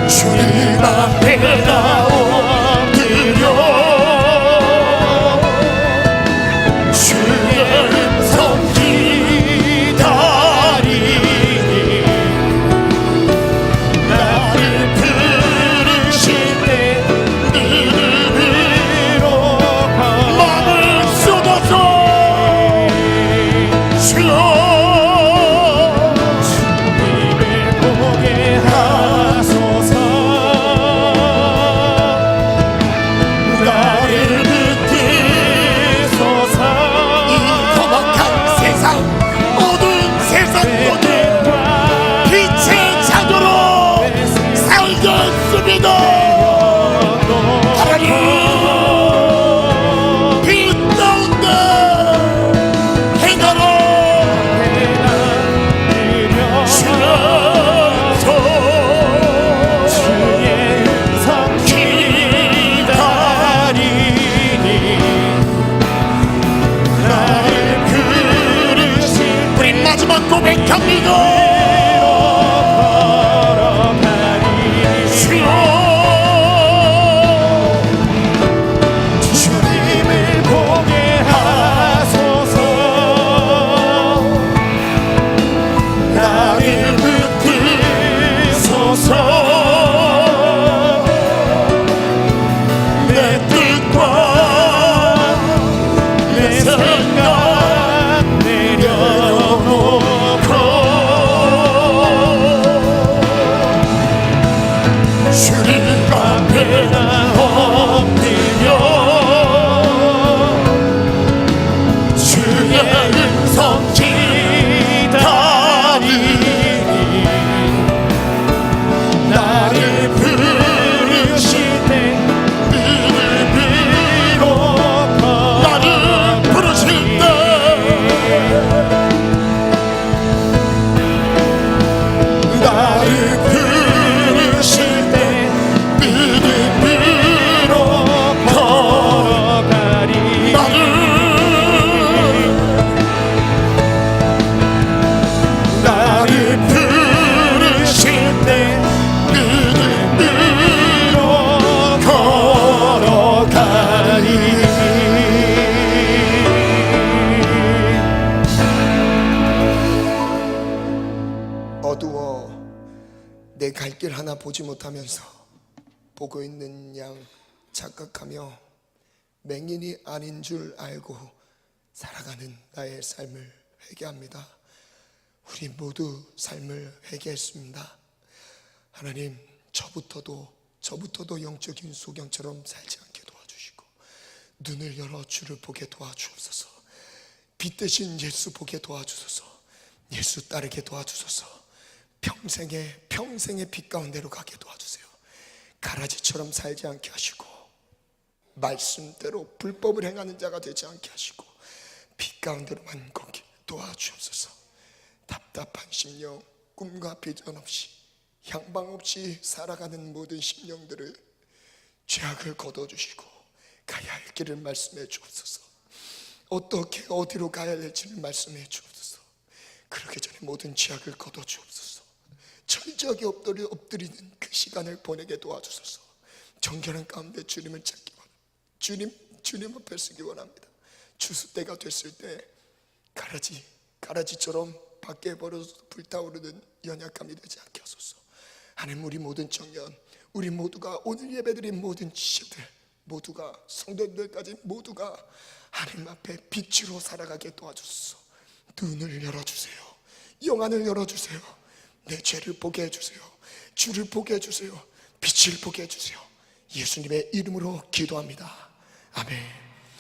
주님 앞에 나 엎드려 주의 음성 기다리니 주여 주님을 보게 하소서 나를 붙드소서 이 험악한 세상 모든 세상 모든 빛의 자녀로 살겠습니다. 하나님 빛 가운데 행하라 주여서 주의 음성 기다리니 나를 부르실 우리 마지막 고백합니다. 주여 주님을 보게 하소서 나를 붙드소서 내 뜻과 내 생각 내려놓고 주님 앞에 나 엎드려 주의 음성 기다리니 나를 부르실 때 믿음으로 나를 부르실 때 나를 부르실 때 믿음으로 걸어가리 나를 부르실 때 믿음으로 걸어가리 어두워 내 갈 길 하나 보지 못하면서 보고 있는 양 착각하며 맹인이 아닌 줄 알고 살아가는 나의 삶을 회개합니다. 우리 모두 삶을 회개했습니다. 하나님, 저부터도 영적인 소경처럼 살지 않게 도와주시고 눈을 열어 주를 보게 도와주옵소서. 빛 대신 예수 보게 도와주소서. 예수 따르게 도와주소서. 평생의 빛 가운데로 가게 도와주세요. 가라지처럼 살지 않게 하시고 말씀대로 불법을 행하는 자가 되지 않게 하시고 빛 가운데로만 걷게 도와주옵소서. 답답한 심령, 꿈과 비전 없이 향방 없이 살아가는 모든 심령들을 죄악을 거둬주시고 가야 할 길을 말씀해 주옵소서. 어떻게 어디로 가야 할지를 말씀해 주옵소서. 그러기 전에 모든 죄악을 거둬 주옵소서. 철저하게 엎드리는 그 시간을 보내게 도와주소서. 정결한 가운데 주님을 찾기 원합니다. 주님 앞에 서기 원합니다. 추수 때가 됐을 때 가라지처럼 밖에 벌어서 불타오르는 연약함이 되지 않게 하소서. 하나님, 우리 모든 청년, 우리 모두가 오늘 예배드린 모든 지체들 모두가, 성도들까지 모두가 하나님 앞에 빛으로 살아가게 도와주소서. 눈을 열어주세요. 영안을 열어주세요. 내 죄를 보게 해주세요. 주를 보게 해주세요. 빛을 보게 해주세요. 예수님의 이름으로 기도합니다. 아멘.